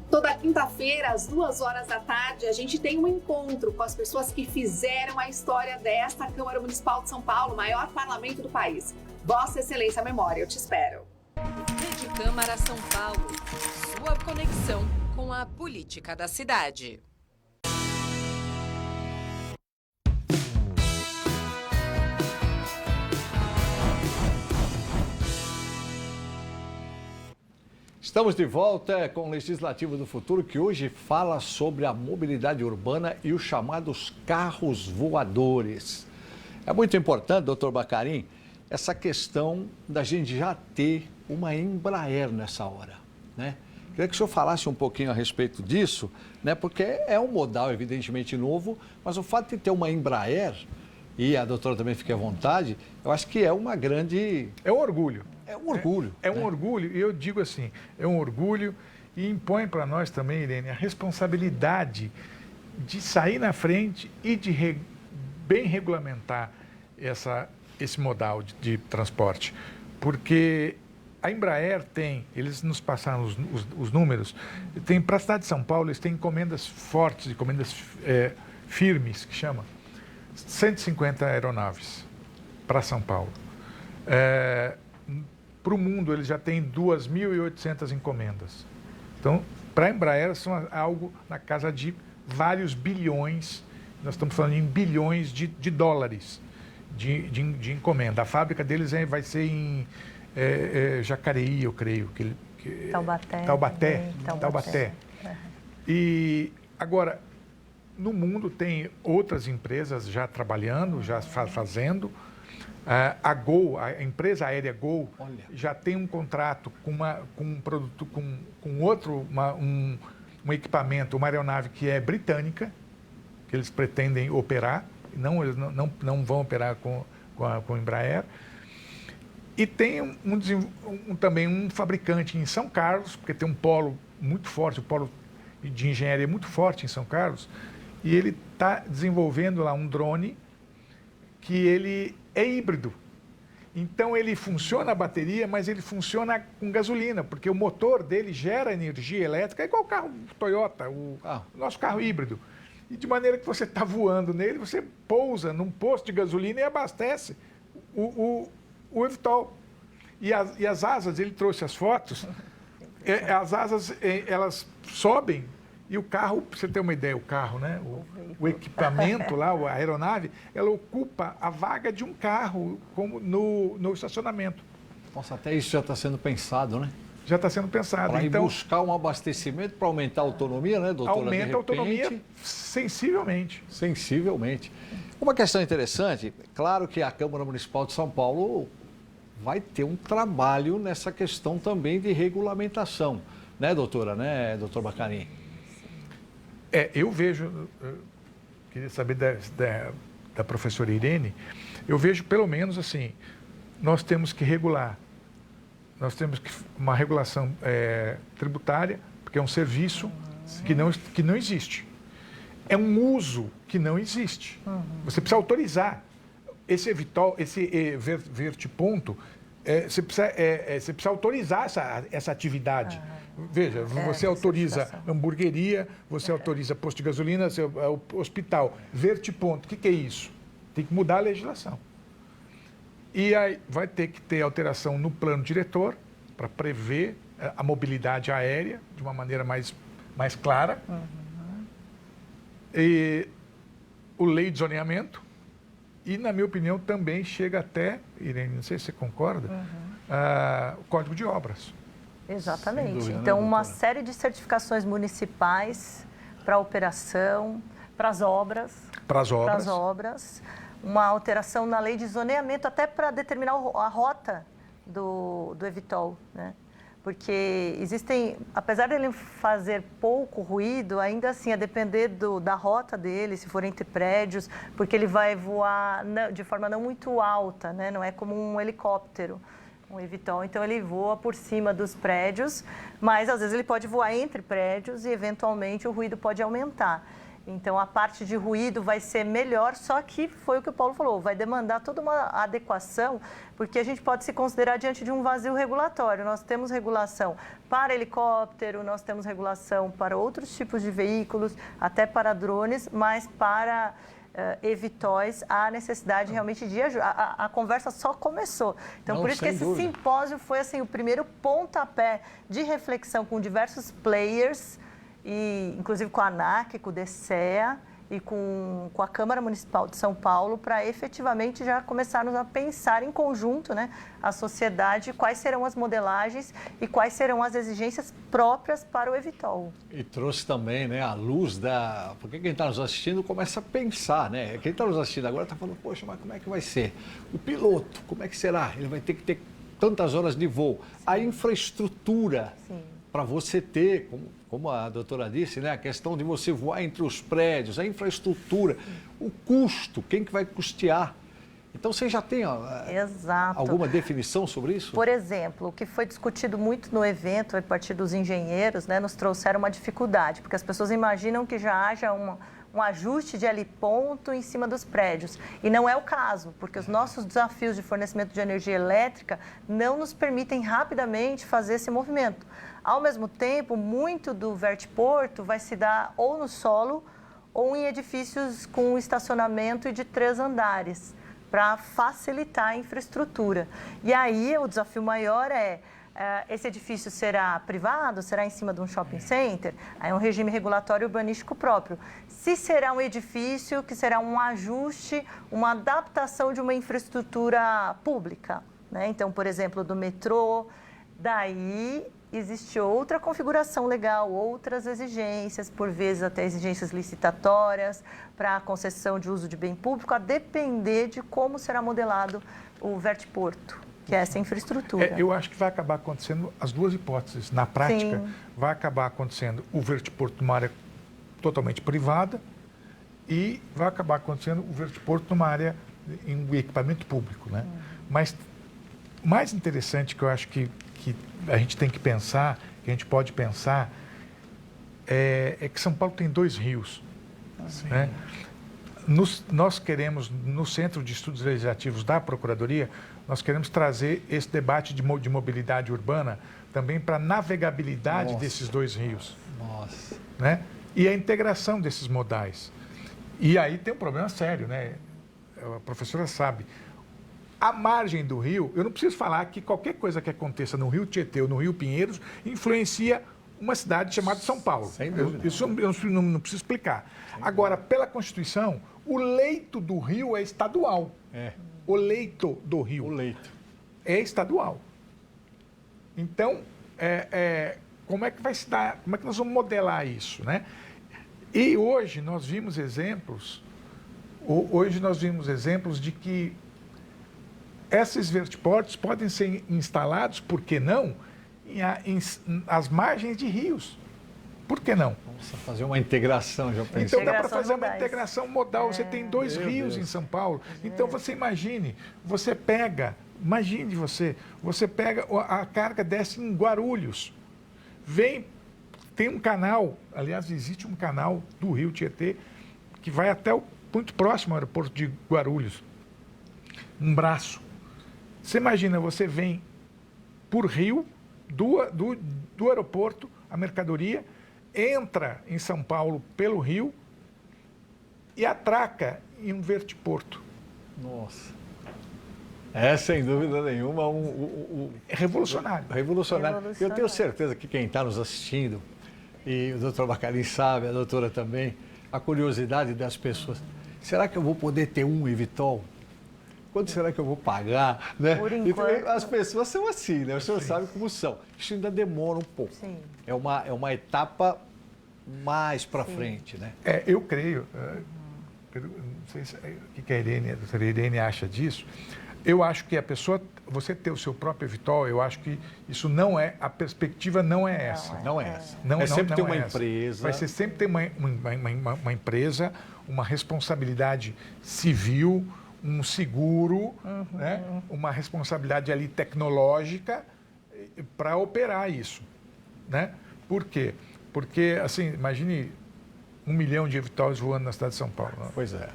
Toda quinta-feira, às 14h, a gente tem um encontro com as pessoas que fizeram a história desta Câmara Municipal de São Paulo, maior parlamento do país. Vossa Excelência Memória, eu te espero. Rede Câmara São Paulo, sua conexão com a política da cidade. Estamos de volta com o Legislativo do Futuro, que hoje fala sobre a mobilidade urbana e os chamados carros voadores. É muito importante, doutor Bacarin, essa questão da gente já ter uma Embraer nessa hora, né? Queria que o senhor falasse um pouquinho a respeito disso, né? Porque é um modal evidentemente novo, mas o fato de ter uma Embraer, e a doutora também fique à vontade, eu acho que é uma grande... É um orgulho. É um orgulho. É um orgulho, e eu digo assim, é um orgulho e impõe para nós também, Irene, a responsabilidade de sair na frente e de bem regulamentar esse modal de transporte. Porque a Embraer eles nos passaram os números, para a cidade de São Paulo, eles têm encomendas fortes, encomendas firmes, que chama, 150 aeronaves para São Paulo. Para o mundo, eles já têm 2.800 encomendas. Então, para a Embraer, são algo na casa de vários bilhões, nós estamos falando em bilhões de dólares de encomenda. A fábrica deles vai ser em Jacareí, eu creio. Taubaté. E agora, no mundo tem outras empresas já trabalhando, já fazendo. A Gol, a empresa aérea Gol, já tem um contrato com um produto, com outro, um equipamento, uma aeronave que é britânica, que eles pretendem operar. Eles não vão operar com a Embraer. E tem também um fabricante em São Carlos, porque tem um polo muito forte, um polo de engenharia muito forte em São Carlos, e ele está desenvolvendo lá um drone que ele é híbrido. Então ele funciona a bateria, mas ele funciona com gasolina, porque o motor dele gera energia elétrica, é igual o carro Toyota, o nosso carro híbrido. E de maneira que você está voando nele, você pousa num posto de gasolina e abastece o Evitol. E as asas, ele trouxe as fotos, as asas, elas sobem e o carro, para você ter uma ideia, o carro, né? O equipamento lá, a aeronave, ela ocupa a vaga de um carro como no estacionamento. Nossa, até isso já está sendo pensado, né? Já está sendo pensado. Para então, buscar um abastecimento para aumentar a autonomia, né, doutora? Aumenta a autonomia sensivelmente. Sensivelmente. Uma questão interessante, claro que a Câmara Municipal de São Paulo vai ter um trabalho nessa questão também de regulamentação, né, doutora, né, doutor Bacarin? Eu vejo, queria saber da professora Irene, eu vejo pelo menos assim, nós temos que regular, uma regulação tributária, porque é um serviço que não existe. É um uso que não existe. Você precisa autorizar. Esse Evitol, esse vertiponto, você precisa autorizar essa atividade. Veja, você autoriza hamburgueria, você autoriza posto de gasolina, hospital. Vertiponto, o que é isso? Tem que mudar a legislação. E aí vai ter que ter alteração no plano diretor para prever a mobilidade aérea de uma maneira mais clara. E o lei de zoneamento. E, na minha opinião, também chega até, Irene, não sei se você concorda, o Código de Obras. Exatamente. Dúvida, então, né, uma série de certificações municipais para a operação, para as obras. Para as obras. Uma alteração na lei de zoneamento, até para determinar a rota do Evitol, né? Porque existem, apesar dele fazer pouco ruído, ainda assim, a depender da rota dele, se for entre prédios, porque ele vai voar de forma não muito alta, né? Não é como um helicóptero, um Evitol. Então, ele voa por cima dos prédios, mas às vezes ele pode voar entre prédios e, eventualmente, o ruído pode aumentar. Então, a parte de ruído vai ser melhor, só que foi o que o Paulo falou, vai demandar toda uma adequação, porque a gente pode se considerar diante de um vazio regulatório. Nós temos regulação para helicóptero, nós temos regulação para outros tipos de veículos, até para drones, mas para Evitóis há necessidade realmente de ajuda. A conversa só começou. Então, por isso que esse simpósio foi assim, o primeiro pontapé de reflexão com diversos players, e inclusive com a ANAC, com o DCEA e com a Câmara Municipal de São Paulo para efetivamente já começarmos a pensar em conjunto, né, a sociedade, quais serão as modelagens e quais serão as exigências próprias para o Evitol. E trouxe também, né, a luz da... Porque quem está nos assistindo começa a pensar, né? Quem está nos assistindo agora está falando, poxa, mas como é que vai ser? O piloto, como é que será? Ele vai ter que ter tantas horas de voo. A infraestrutura para você ter, como a doutora disse, né, a questão de você voar entre os prédios, a infraestrutura, o custo, quem que vai custear? Então, você já tem alguma definição sobre isso? Por exemplo, o que foi discutido muito no evento, a partir dos engenheiros, né, nos trouxeram uma dificuldade, porque as pessoas imaginam que já haja um ajuste de heliponto em cima dos prédios. E não é o caso, porque os nossos desafios de fornecimento de energia elétrica não nos permitem rapidamente fazer esse movimento. Ao mesmo tempo, muito do vertiporto vai se dar ou no solo ou em edifícios com estacionamento e de 3 andares, para facilitar a infraestrutura. E aí o desafio maior esse edifício será privado, será em cima de um shopping center? Aí é um regime regulatório urbanístico próprio. Se será um edifício que será um ajuste, uma adaptação de uma infraestrutura pública, né? Então, por exemplo, do metrô, daí existe outra configuração legal, outras exigências, por vezes até exigências licitatórias para a concessão de uso de bem público, a depender de como será modelado o vertiporto, que é essa infraestrutura. Eu acho que vai acabar acontecendo as duas hipóteses. Na prática, vai acabar acontecendo o vertiporto numa área totalmente privada e vai acabar acontecendo o vertiporto numa área em equipamento público, né? Mas mais interessante que eu acho que a gente tem que pensar, que a gente pode pensar, é que São Paulo tem 2 rios. Né? Nós queremos, no Centro de Estudos Legislativos da Procuradoria, nós queremos trazer esse debate de mobilidade urbana também para a navegabilidade desses 2 rios. Né? E a integração desses modais. E aí tem um problema sério, né? A professora sabe. A margem do rio, eu não preciso falar que qualquer coisa que aconteça no Rio Tietê ou no Rio Pinheiros influencia uma cidade chamada São Paulo. Isso eu não preciso explicar. Agora, pela Constituição, o leito do rio é estadual. O leito do rio é estadual. Então, como é que vai se dar, como é que nós vamos modelar isso, né? E hoje nós vimos exemplos de que esses vertiportos podem ser instalados, por que não, às margens de rios. Por que não? Vamos fazer uma integração, já pensei. Então dá para fazer uma integração modal. Você tem 2 rios em São Paulo. Então você imagine, você pega a carga desce em Guarulhos. Tem um canal, aliás, existe um canal do Rio Tietê que vai até muito próximo ao aeroporto de Guarulhos. Um braço. Você imagina, você vem por rio, do aeroporto, a mercadoria, entra em São Paulo pelo rio e atraca em um vertiporto. Nossa. É, sem dúvida nenhuma, é revolucionário. Revolucionário. Eu tenho certeza que quem está nos assistindo, e o doutor Bacarin sabe, a doutora também, a curiosidade das pessoas. Será que eu vou poder ter um Evitol? Quanto será que eu vou pagar? Né? Por enquanto... Então, as pessoas são assim, né? O senhor sabe como são. Isso ainda demora um pouco. Sim. É uma etapa mais para frente, né? Eu creio, não sei o que a doutora Irene acha disso. Eu acho que você ter o seu próprio Evitol, eu acho que isso não é, a perspectiva não é essa. Não é essa. Sempre ter uma empresa. Vai ser sempre ter uma empresa, uma responsabilidade civil, um seguro, né? Uma responsabilidade ali tecnológica para operar isso, né? Por quê? Porque, assim, imagine 1 milhão de Evitols voando na cidade de São Paulo. Não? Pois é.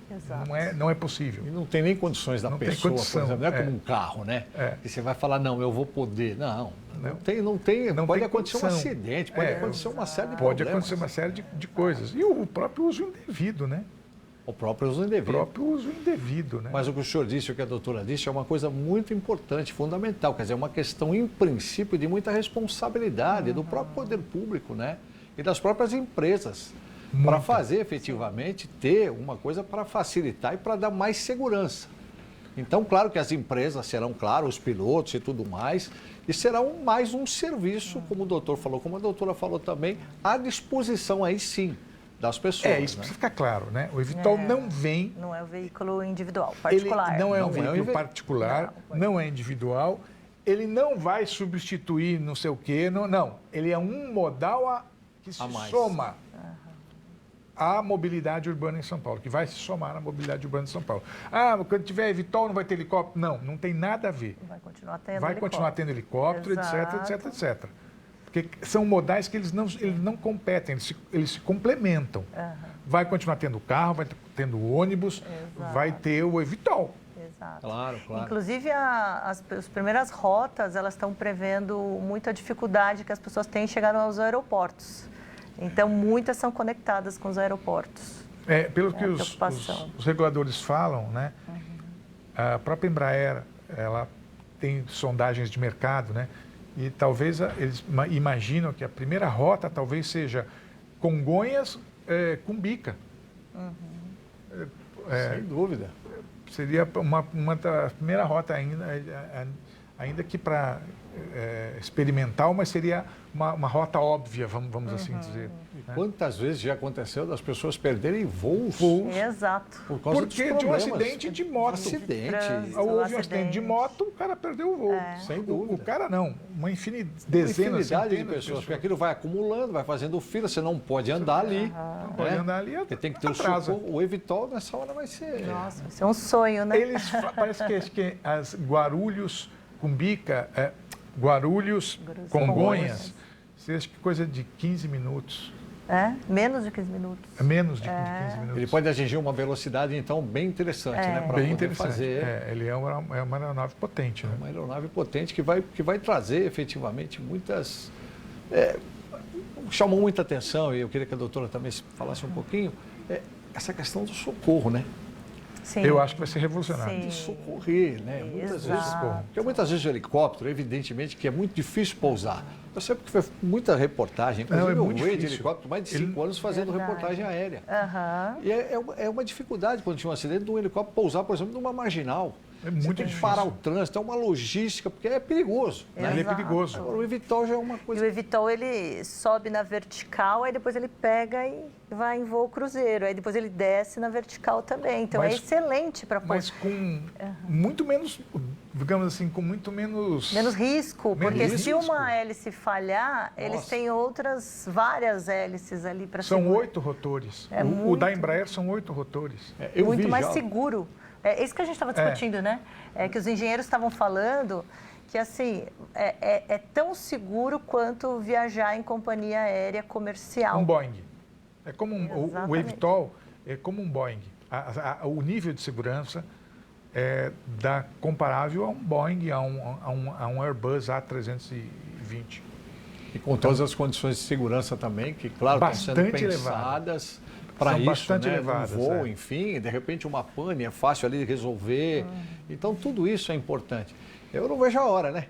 Exato. Não é possível. E não tem nem condições da pessoa, por exemplo, não é como um carro, né? Que você vai falar, não, eu vou poder. Não tem. Pode acontecer um acidente, pode acontecer uma série de problemas. Pode acontecer uma série de coisas. E o próprio uso indevido, né? O próprio uso indevido. Né? Mas o que o senhor disse, o que a doutora disse, é uma coisa muito importante, fundamental. Quer dizer, é uma questão, em princípio, de muita responsabilidade do próprio poder público, né? E das próprias empresas. para fazer efetivamente ter uma coisa para facilitar e para dar mais segurança. Então, claro que as empresas serão, claro, os pilotos e tudo mais, e serão mais um serviço, como o doutor falou, como a doutora falou também, à disposição aí sim das pessoas. Isso precisa ficar claro, né? O eVTOL não vem... Não é um veículo individual, particular. Ele não é um veículo particular, não é individual, ele não vai substituir não sei o quê, não. Ele é um modal que se soma à mobilidade urbana em São Paulo, que vai se somar na mobilidade urbana em São Paulo. Quando tiver eVTOL não vai ter helicóptero? Não tem nada a ver. Vai continuar tendo vai continuar tendo helicóptero, etc. Porque são modais que eles não competem, eles se complementam. Vai continuar tendo carro, vai tendo ônibus, vai ter o eVTOL. Exato. Claro. Inclusive, as primeiras rotas, elas estão prevendo muita dificuldade que as pessoas têm em chegar aos aeroportos. Então, muitas são conectadas com os aeroportos. Pelo que os reguladores falam, né? A própria Embraer, ela tem sondagens de mercado, né? E talvez eles imaginam que a primeira rota talvez seja Congonhas, Cumbica. Sem dúvida. Seria uma da primeira rota ainda que para experimental, mas seria uma rota óbvia, vamos assim dizer. E quantas vezes já aconteceu das pessoas perderem voos? Exato. Por causa Porque de um acidente de moto. Houve um acidente de moto, o cara perdeu o voo. Sem dúvida. O cara não, dezenas de pessoas. Porque aquilo vai acumulando, vai fazendo fila, você não pode andar ali. Não pode andar ali. Porque tem que ter o socorro. O eVTOL nessa hora vai ser... Nossa, isso é um sonho, né? Parece que as Guarulhos, Cumbica, Guarulhos, Congonhas, seja coisa de 15 minutos. Menos de 15 minutos. Menos de 15 minutos. Ele pode atingir uma velocidade, então, bem interessante, né? Para poder fazer. Ele é uma aeronave potente, né? Uma aeronave potente que vai trazer, efetivamente, muitas... chamou muita atenção, e eu queria que a doutora também falasse um pouquinho, essa questão do socorro, né? Sim. Eu acho que vai ser revolucionário. De socorrer, né? Muitas vezes, porque muitas vezes o helicóptero, evidentemente, que é muito difícil pousar. Eu sei porque foi muita reportagem, inclusive eu voei de helicóptero mais de 5 anos fazendo reportagem aérea. E é uma dificuldade quando tinha um acidente de um helicóptero pousar, por exemplo, numa marginal. É muito difícil. Tem que parar o trânsito, é uma logística, porque é perigoso. Né? Ele é perigoso. Agora, o eVTOL já é uma coisa... E o eVTOL, ele sobe na vertical, aí depois ele pega e vai em voo cruzeiro. Aí depois ele desce na vertical também. Então, é excelente para pousar. Mas com muito menos, digamos assim, com muito menos... Menos risco, porque se uma hélice falhar, eles têm várias hélices ali para segurar. São 8 rotores. O da Embraer são 8 rotores. Muito mais seguro. É isso que a gente estava discutindo, né? É que os engenheiros estavam falando que, assim, é tão seguro quanto viajar em companhia aérea comercial. Um Boeing. É como o eVTOL é como um Boeing. O nível de segurança comparável a um Boeing, a um Airbus A320. E com todas as condições de segurança também, que, claro, estão sendo pensadas... para isso, bastante elevadas, um voo, enfim, de repente uma pane é fácil ali de resolver. Então, tudo isso é importante. Eu não vejo a hora, né?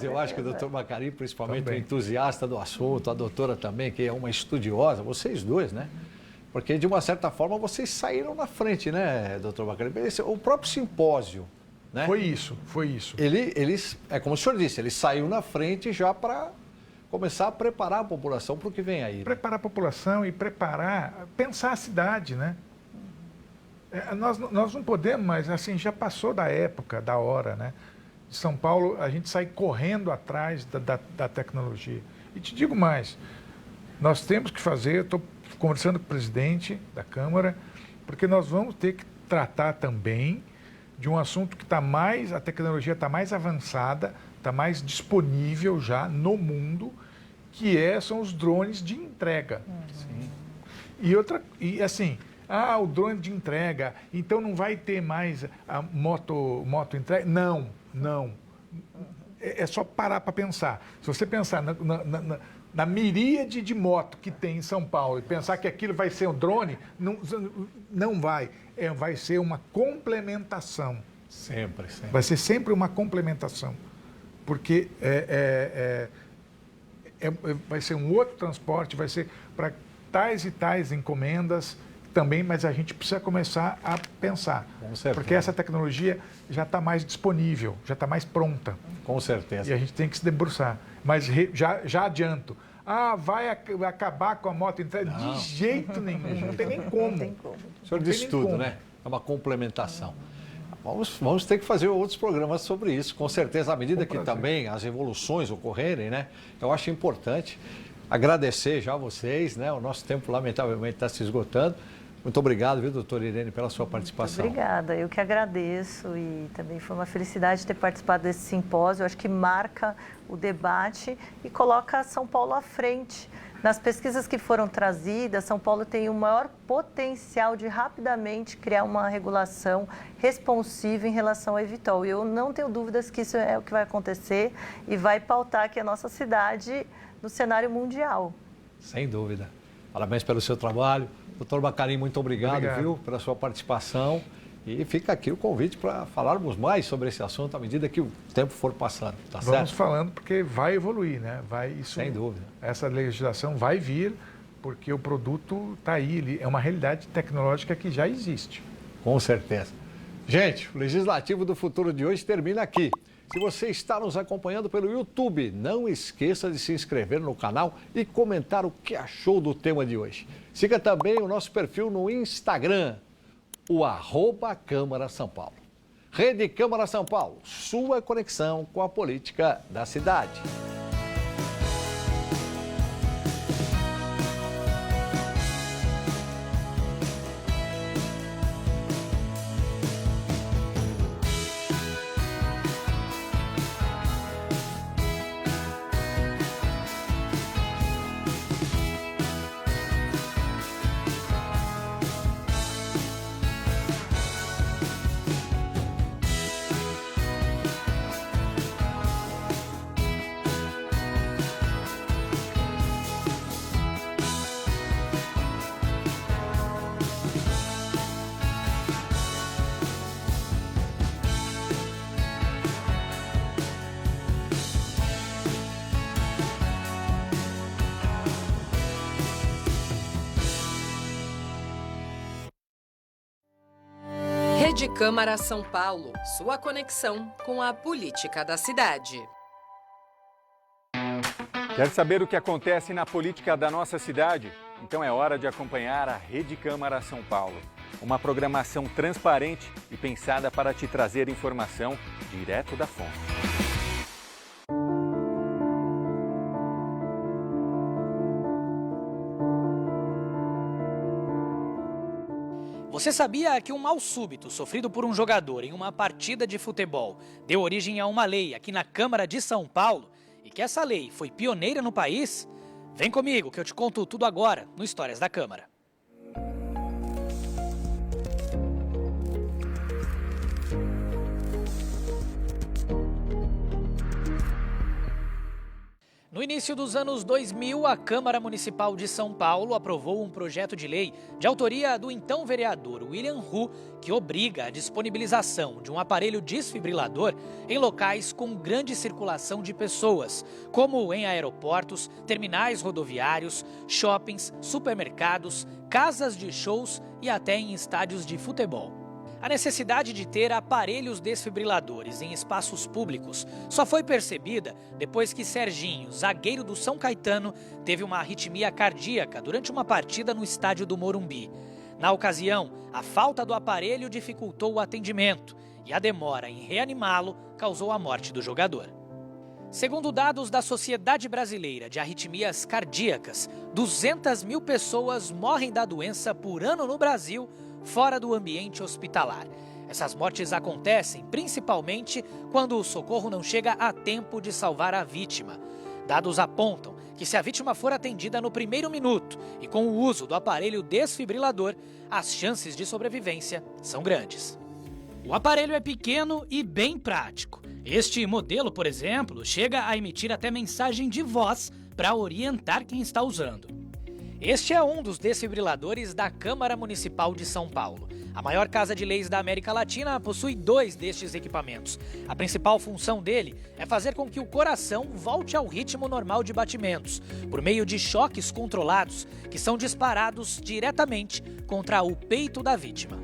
Eu acho que o doutor Macari, principalmente, é entusiasta do assunto, a doutora também, que é uma estudiosa, vocês dois, né? Porque, de uma certa forma, vocês saíram na frente, né, doutor Macari? O próprio simpósio, né? Foi isso. É como o senhor disse, ele saiu na frente já para... começar a preparar a população para o que vem aí. Né? Preparar a população e pensar a cidade, né? Nós não podemos mais, assim, já passou da época, da hora, né? De São Paulo, a gente sai correndo atrás da tecnologia. E te digo mais, nós temos que fazer, estou conversando com o presidente da Câmara, porque nós vamos ter que tratar também de um assunto que a tecnologia está mais avançada, está mais disponível já no mundo, que são os drones de entrega. Sim. E assim, o drone de entrega, então não vai ter mais a moto entrega? Não. É só parar para pensar. Se você pensar na miríade de moto que tem em São Paulo e pensar que aquilo vai ser um drone, não vai. Vai ser uma complementação. Sempre. Vai ser sempre uma complementação. Porque vai ser um outro transporte, vai ser para tais e tais encomendas também, mas a gente precisa começar a pensar. Com certeza. Porque essa tecnologia já está mais disponível, já está mais pronta. Com certeza. E a gente tem que se debruçar. Mas já adianto. Vai acabar com a moto entrega? De jeito nenhum, não tem nem como. O senhor disse tudo, né? É uma complementação. Vamos ter que fazer outros programas sobre isso, com certeza, à medida que também as evoluções ocorrerem, né? Eu acho importante agradecer já a vocês, né? O nosso tempo, lamentavelmente, está se esgotando. Muito obrigado, viu, doutora Irene, pela sua participação. Muito obrigada, eu que agradeço e também foi uma felicidade ter participado desse simpósio. Eu acho que marca o debate e coloca São Paulo à frente. Nas pesquisas que foram trazidas, São Paulo tem o maior potencial de rapidamente criar uma regulação responsiva em relação ao Evitol. E eu não tenho dúvidas que isso é o que vai acontecer e vai pautar aqui a nossa cidade no cenário mundial. Sem dúvida. Parabéns pelo seu trabalho. Doutor Bacarin, muito obrigado, viu, pela sua participação. E fica aqui o convite para falarmos mais sobre esse assunto à medida que o tempo for passando, tá certo? Vamos falando porque vai evoluir, né? Sem dúvida. Essa legislação vai vir porque o produto está aí, é uma realidade tecnológica que já existe. Com certeza. Gente, o Legislativo do Futuro de hoje termina aqui. Se você está nos acompanhando pelo YouTube, não esqueça de se inscrever no canal e comentar o que achou do tema de hoje. Siga também o nosso perfil no Instagram, o @Câmara São Paulo. Rede Câmara São Paulo, sua conexão com a política da cidade. Rede Câmara São Paulo, sua conexão com a política da cidade. Quer saber o que acontece na política da nossa cidade? Então é hora de acompanhar a Rede Câmara São Paulo. Uma programação transparente e pensada para te trazer informação direto da fonte. Você sabia que um mal súbito sofrido por um jogador em uma partida de futebol deu origem a uma lei aqui na Câmara de São Paulo e que essa lei foi pioneira no país? Vem comigo que eu te conto tudo agora no Histórias da Câmara. No início dos anos 2000, a Câmara Municipal de São Paulo aprovou um projeto de lei de autoria do então vereador William Hu, que obriga a disponibilização de um aparelho desfibrilador em locais com grande circulação de pessoas, como em aeroportos, terminais rodoviários, shoppings, supermercados, casas de shows e até em estádios de futebol. A necessidade de ter aparelhos desfibriladores em espaços públicos só foi percebida depois que Serginho, zagueiro do São Caetano, teve uma arritmia cardíaca durante uma partida no estádio do Morumbi. Na ocasião, a falta do aparelho dificultou o atendimento e a demora em reanimá-lo causou a morte do jogador. Segundo dados da Sociedade Brasileira de Arritmias Cardíacas, 200 mil pessoas morrem da doença por ano no Brasil, fora do ambiente hospitalar. Essas mortes acontecem principalmente quando o socorro não chega a tempo de salvar a vítima. Dados apontam que se a vítima for atendida no primeiro minuto e com o uso do aparelho desfibrilador, as chances de sobrevivência são grandes. O aparelho é pequeno e bem prático. Este modelo, por exemplo, chega a emitir até mensagem de voz para orientar quem está usando. Este é um dos desfibriladores da Câmara Municipal de São Paulo. A maior casa de leis da América Latina possui 2 destes equipamentos. A principal função dele é fazer com que o coração volte ao ritmo normal de batimentos, por meio de choques controlados que são disparados diretamente contra o peito da vítima.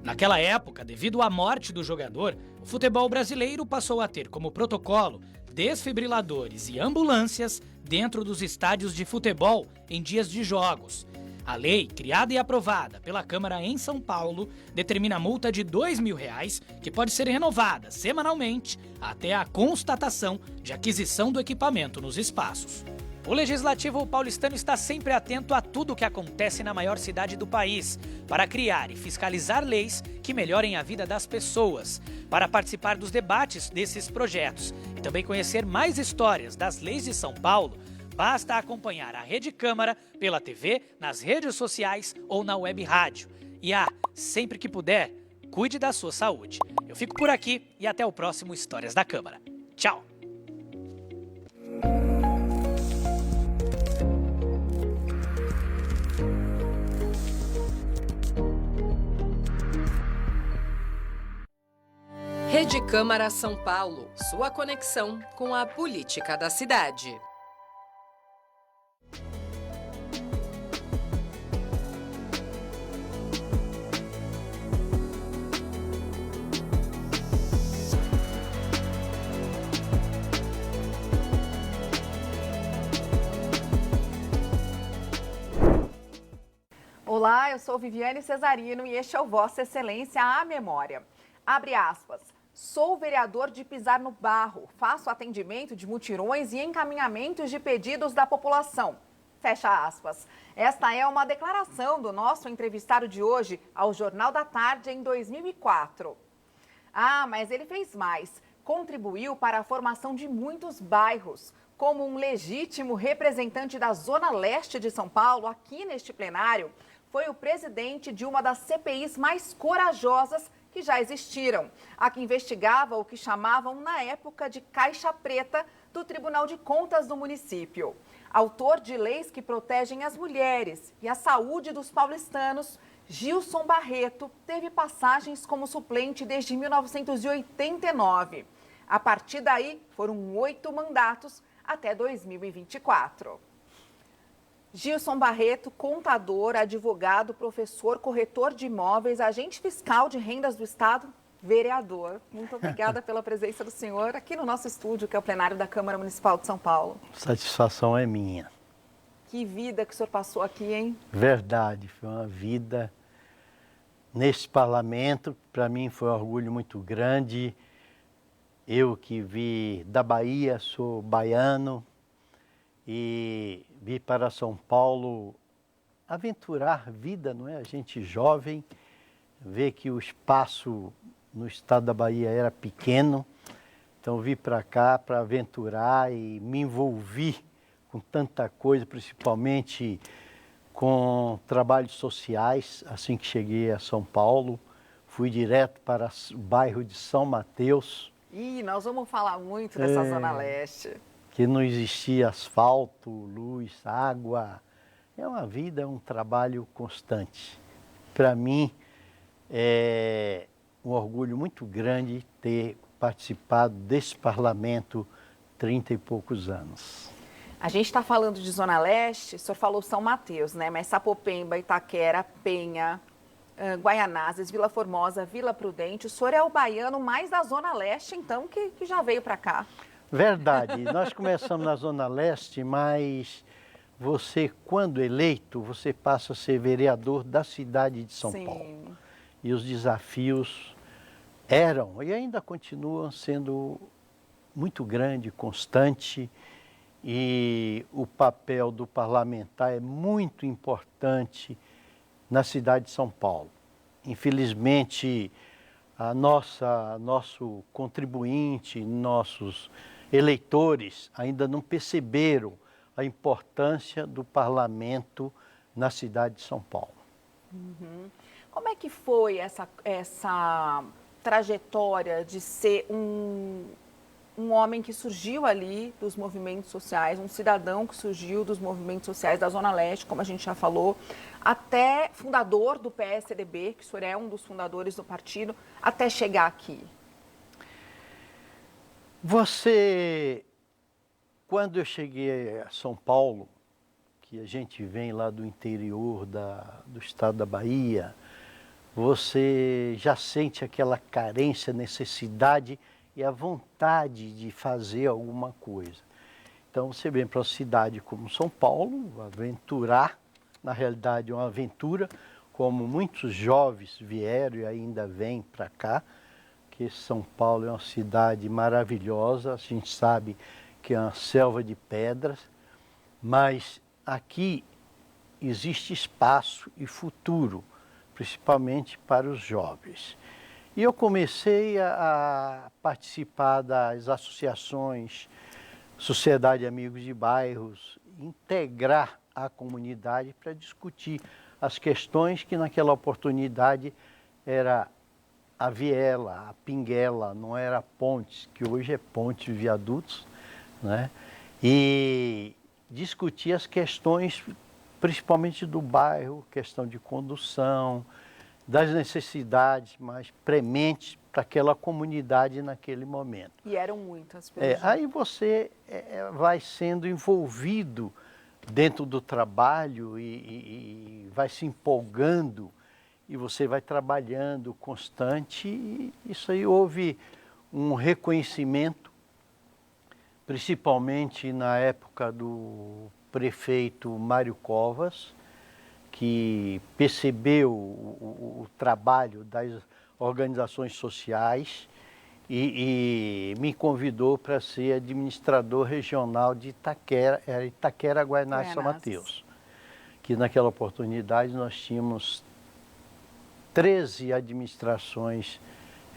Naquela época, devido à morte do jogador, o futebol brasileiro passou a ter como protocolo desfibriladores e ambulâncias dentro dos estádios de futebol em dias de jogos. A lei, criada e aprovada pela Câmara em São Paulo, determina multa de R$ 2.000, que pode ser renovada semanalmente até a constatação de aquisição do equipamento nos espaços. O Legislativo paulistano está sempre atento a tudo o que acontece na maior cidade do país, para criar e fiscalizar leis que melhorem a vida das pessoas. Para participar dos debates desses projetos e também conhecer mais histórias das leis de São Paulo, basta acompanhar a Rede Câmara pela TV, nas redes sociais ou na web rádio. E sempre que puder, cuide da sua saúde. Eu fico por aqui e até o próximo Histórias da Câmara. Tchau! Rede Câmara São Paulo, sua conexão com a política da cidade. Olá, eu sou Viviane Cesarino e este é o Vossa Excelência à Memória. Abre aspas. Sou vereador de Pisar no Barro, faço atendimento de mutirões e encaminhamentos de pedidos da população. Fecha aspas. Esta é uma declaração do nosso entrevistado de hoje ao Jornal da Tarde em 2004. Mas ele fez mais. Contribuiu para a formação de muitos bairros. Como um legítimo representante da Zona Leste de São Paulo, aqui neste plenário, foi o presidente de uma das CPIs mais corajosas que já existiram, a que investigava o que chamavam na época de Caixa Preta do Tribunal de Contas do município. Autor de leis que protegem as mulheres e a saúde dos paulistanos, Gilson Barreto teve passagens como suplente desde 1989. A partir daí, foram 8 mandatos até 2024. Gilson Barreto, contador, advogado, professor, corretor de imóveis, agente fiscal de rendas do Estado, vereador. Muito obrigada pela presença do senhor aqui no nosso estúdio, que é o plenário da Câmara Municipal de São Paulo. Satisfação é minha. Que vida que o senhor passou aqui, hein? Verdade, foi uma vida nesse parlamento, para mim foi um orgulho muito grande. Eu que vi da Bahia, sou baiano, e vi para São Paulo aventurar vida, não é? A gente jovem, vê que o espaço no estado da Bahia era pequeno, então vim para cá para aventurar e me envolvi com tanta coisa, principalmente com trabalhos sociais. Assim que cheguei a São Paulo, fui direto para o bairro de São Mateus. Nós vamos falar muito dessa Zona Leste. Que não existia asfalto, luz, água. É uma vida, é um trabalho constante. Para mim, é um orgulho muito grande ter participado desse parlamento 30 e poucos anos. A gente está falando de Zona Leste, o senhor falou São Mateus, né? Mas Sapopemba, Itaquera, Penha, Guaianazes, Vila Formosa, Vila Prudente. O senhor é o baiano mais da Zona Leste, então, que já veio para cá. Verdade, nós começamos na Zona Leste, mas você, quando eleito, você passa a ser vereador da cidade de São Paulo. E os desafios eram e ainda continuam sendo muito grande, constante, e o papel do parlamentar é muito importante na cidade de São Paulo. Infelizmente, nosso contribuinte, nossos eleitores ainda não perceberam a importância do parlamento na cidade de São Paulo. Uhum. Como é que foi essa trajetória de ser um um homem que surgiu ali dos movimentos sociais, um cidadão que surgiu dos movimentos sociais da Zona Leste, como a gente já falou, até fundador do PSDB, que o senhor é um dos fundadores do partido, até chegar aqui? Quando eu cheguei a São Paulo, que a gente vem lá do interior do estado da Bahia, você já sente aquela carência, necessidade e a vontade de fazer alguma coisa. Então você vem para uma cidade como São Paulo, aventurar, na realidade é uma aventura, como muitos jovens vieram e ainda vêm para cá, que São Paulo é uma cidade maravilhosa, a gente sabe que é uma selva de pedras, mas aqui existe espaço e futuro, principalmente para os jovens. E eu comecei a participar das associações, Sociedade de Amigos de Bairros, integrar a comunidade para discutir as questões que naquela oportunidade era a viela, a pinguela, não era pontes, que hoje é ponte e viadutos, né? E discutir as questões, principalmente do bairro, questão de condução, das necessidades mais prementes para aquela comunidade naquele momento. E eram muitas. Aí você vai sendo envolvido dentro do trabalho e vai se empolgando e você vai trabalhando constante e isso aí houve um reconhecimento, principalmente na época do prefeito Mário Covas, que percebeu o trabalho das organizações sociais e me convidou para ser administrador regional de Itaquera, Guaianazes e São Mateus. Que naquela oportunidade nós tínhamos 13 administrações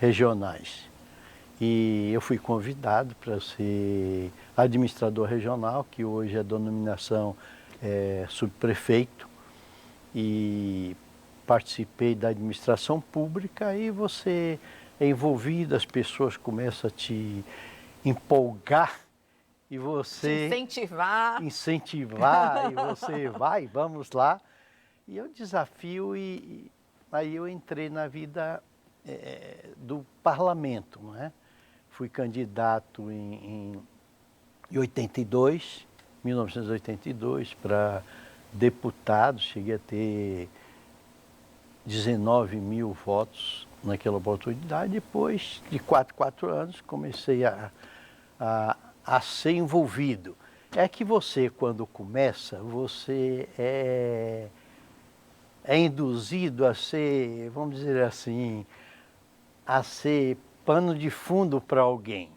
regionais. E eu fui convidado para ser administrador regional, que hoje a denominação é subprefeito, e participei da administração pública e você é envolvido, as pessoas começam a te empolgar e você... Incentivar, e você vai, vamos lá. E eu desafio e aí eu entrei na vida do parlamento, não é? Fui candidato em 1982, para deputado, cheguei a ter 19 mil votos naquela oportunidade. Depois de 4 anos, comecei a ser envolvido. É que você, quando começa, você é induzido a ser, vamos dizer assim, a ser pano de fundo para alguém.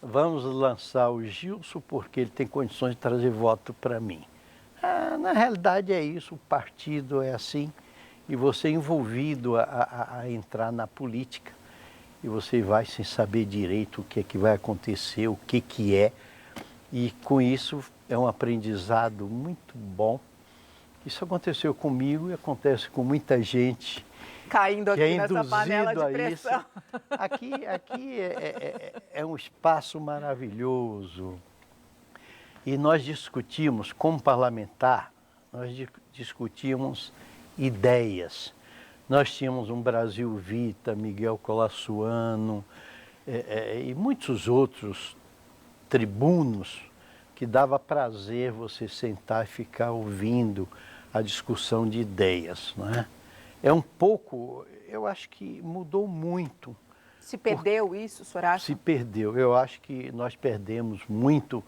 Vamos lançar o Gilson porque ele tem condições de trazer voto para mim. Na realidade é isso, o partido é assim, e você é envolvido a entrar na política, e você vai sem saber direito o que é que vai acontecer, o que é, e com isso é um aprendizado muito bom. Isso aconteceu comigo e acontece com muita gente. Caindo aqui nessa panela de pressão. Aqui é um espaço maravilhoso. E nós discutimos, como parlamentar, nós discutimos ideias. Nós tínhamos um Brasil Vita, Miguel Colassuano e muitos outros tribunos que dava prazer você sentar e ficar ouvindo a discussão de ideias, não é? É um pouco, eu acho que mudou muito. Se perdeu isso, o senhor acha? Se perdeu. Eu acho que nós perdemos muito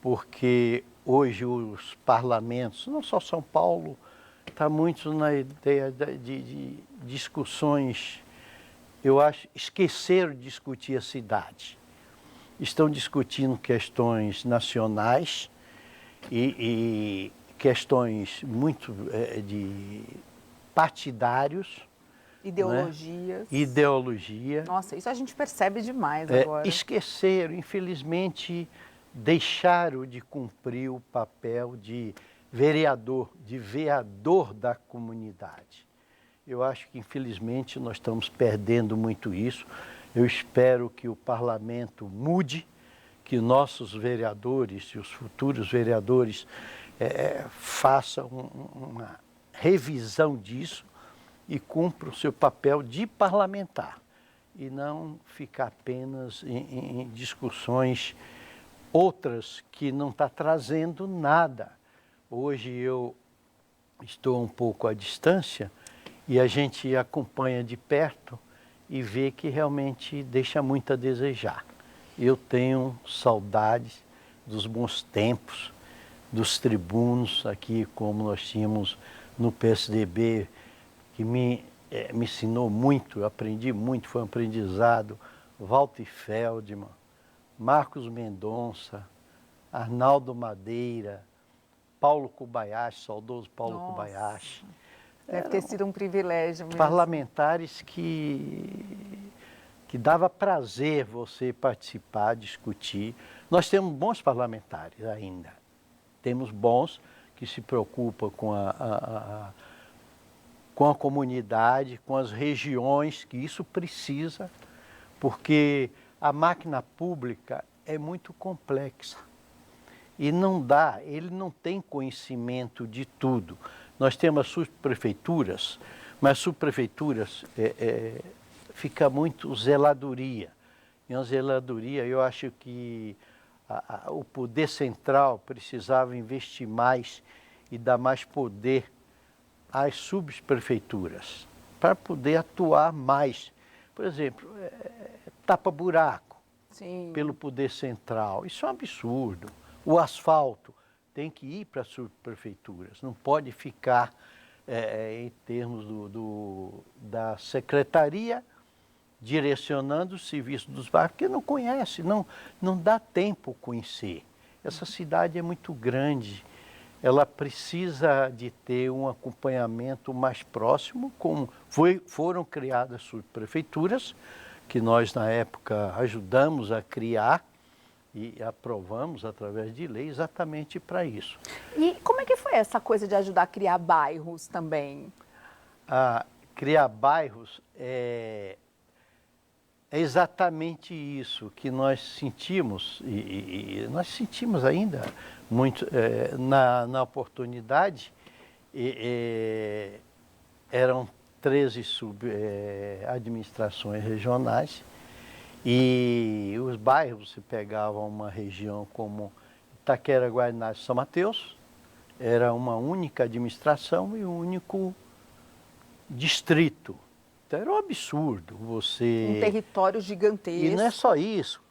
porque hoje os parlamentos, não só São Paulo, está muito na ideia de discussões, eu acho, esqueceram de discutir a cidade. Estão discutindo questões nacionais e questões muito de partidários. Ideologias. Né? Ideologia. Nossa, isso a gente percebe demais agora. Esqueceram, infelizmente, deixaram de cumprir o papel de vereador da comunidade. Eu acho que, infelizmente, nós estamos perdendo muito isso. Eu espero que o parlamento mude, que nossos vereadores e os futuros vereadores façam uma revisão disso e cumpram o seu papel de parlamentar e não ficar apenas em discussões outras que não está trazendo nada. Hoje eu estou um pouco à distância e a gente acompanha de perto e vê que realmente deixa muito a desejar. Eu tenho saudades dos bons tempos, dos tribunos aqui, como nós tínhamos no PSDB, que me ensinou muito, eu aprendi muito, foi um aprendizado. Walter Feldman, Marcos Mendonça, Arnaldo Madeira, Paulo Kobayashi, saudoso Paulo Kobayashi. Deve ter sido um privilégio mesmo. Parlamentares que dava prazer você participar, discutir. Nós temos bons parlamentares ainda. Temos bons que se preocupam com a comunidade, com as regiões, que isso precisa, porque a máquina pública é muito complexa. E não dá, ele não tem conhecimento de tudo. Nós temos as subprefeituras, mas as subprefeituras fica muito zeladoria. E uma zeladoria, eu acho que o poder central precisava investir mais e dar mais poder às subprefeituras, para poder atuar mais. Por exemplo, tapa-buraco pelo poder central. Isso é um absurdo. O asfalto tem que ir para as subprefeituras, não pode ficar em termos da secretaria direcionando o serviço dos bairros, porque não conhece, não dá tempo conhecer. Essa cidade é muito grande, ela precisa de ter um acompanhamento mais próximo, como foram criadas subprefeituras, que nós na época ajudamos a criar, e aprovamos através de lei exatamente para isso. E como é que foi essa coisa de ajudar a criar bairros também? Criar bairros é exatamente isso que nós sentimos, e nós sentimos ainda muito na oportunidade. Eram 13 administrações regionais, e os bairros, se pegavam uma região como Itaquera, Guaraná e São Mateus, era uma única administração e um único distrito. Então era um absurdo você... Um território gigantesco. E não é só isso,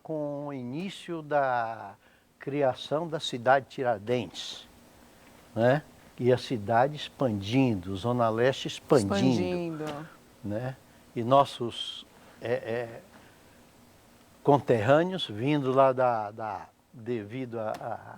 com o início da criação da cidade de Tiradentes, né? E a cidade expandindo, Zona Leste expandindo. Né? E nossos conterrâneos vindo lá devido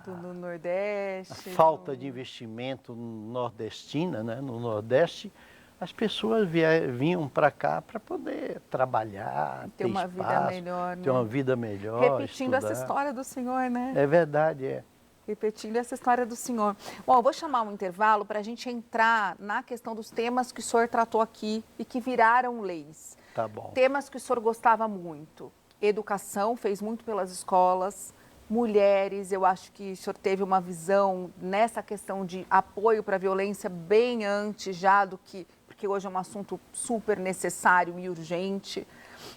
do Nordeste, a falta de investimento nordestina, né? No Nordeste, as pessoas vinham para cá para poder trabalhar, ter uma vida melhor, ter uma vida melhor, repetindo estudar. essa história do senhor, né? É verdade, Repetindo essa história do senhor. Bom, eu vou chamar um intervalo para a gente entrar na questão dos temas que o senhor tratou aqui e que viraram leis. Tá bom. Temas que o senhor gostava muito. Educação, fez muito pelas escolas. Mulheres, eu acho que o senhor teve uma visão nessa questão de apoio para a violência bem antes já do que... Porque hoje é um assunto super necessário e urgente.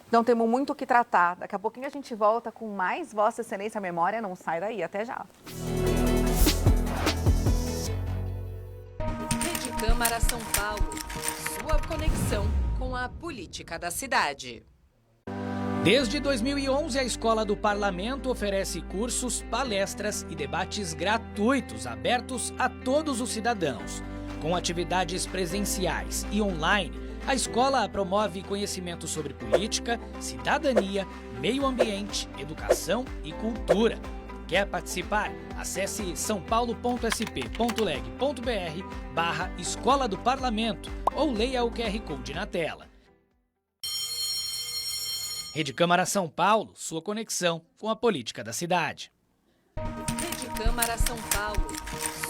Então, temos muito o que tratar. Daqui a pouquinho a gente volta com mais Vossa Excelência Memória. Não sai daí, até já. Rede Câmara São Paulo, sua conexão com a política da cidade. Desde 2011, a Escola do Parlamento oferece cursos, palestras e debates gratuitos abertos a todos os cidadãos. Com atividades presenciais e online, a escola promove conhecimento sobre política, cidadania, meio ambiente, educação e cultura. Quer participar? Acesse saopaulo.sp.leg.br/Escola do Parlamento ou leia o QR Code na tela. Rede Câmara São Paulo, sua conexão com a política da cidade. Rede Câmara São Paulo,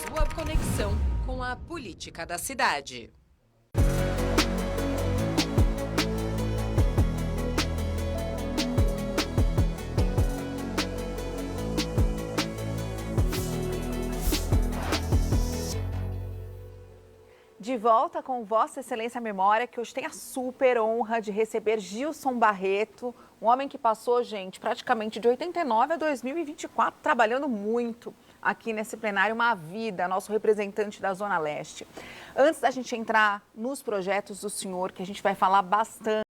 sua conexão com a política da cidade. volta com Vossa Excelência Memória, que hoje tem a super honra de receber Gilson Barreto, um homem que passou, gente, praticamente de 89 a 2024, trabalhando muito aqui nesse plenário, uma vida, nosso representante da Zona Leste. Antes da gente entrar nos projetos do senhor, que a gente vai falar bastante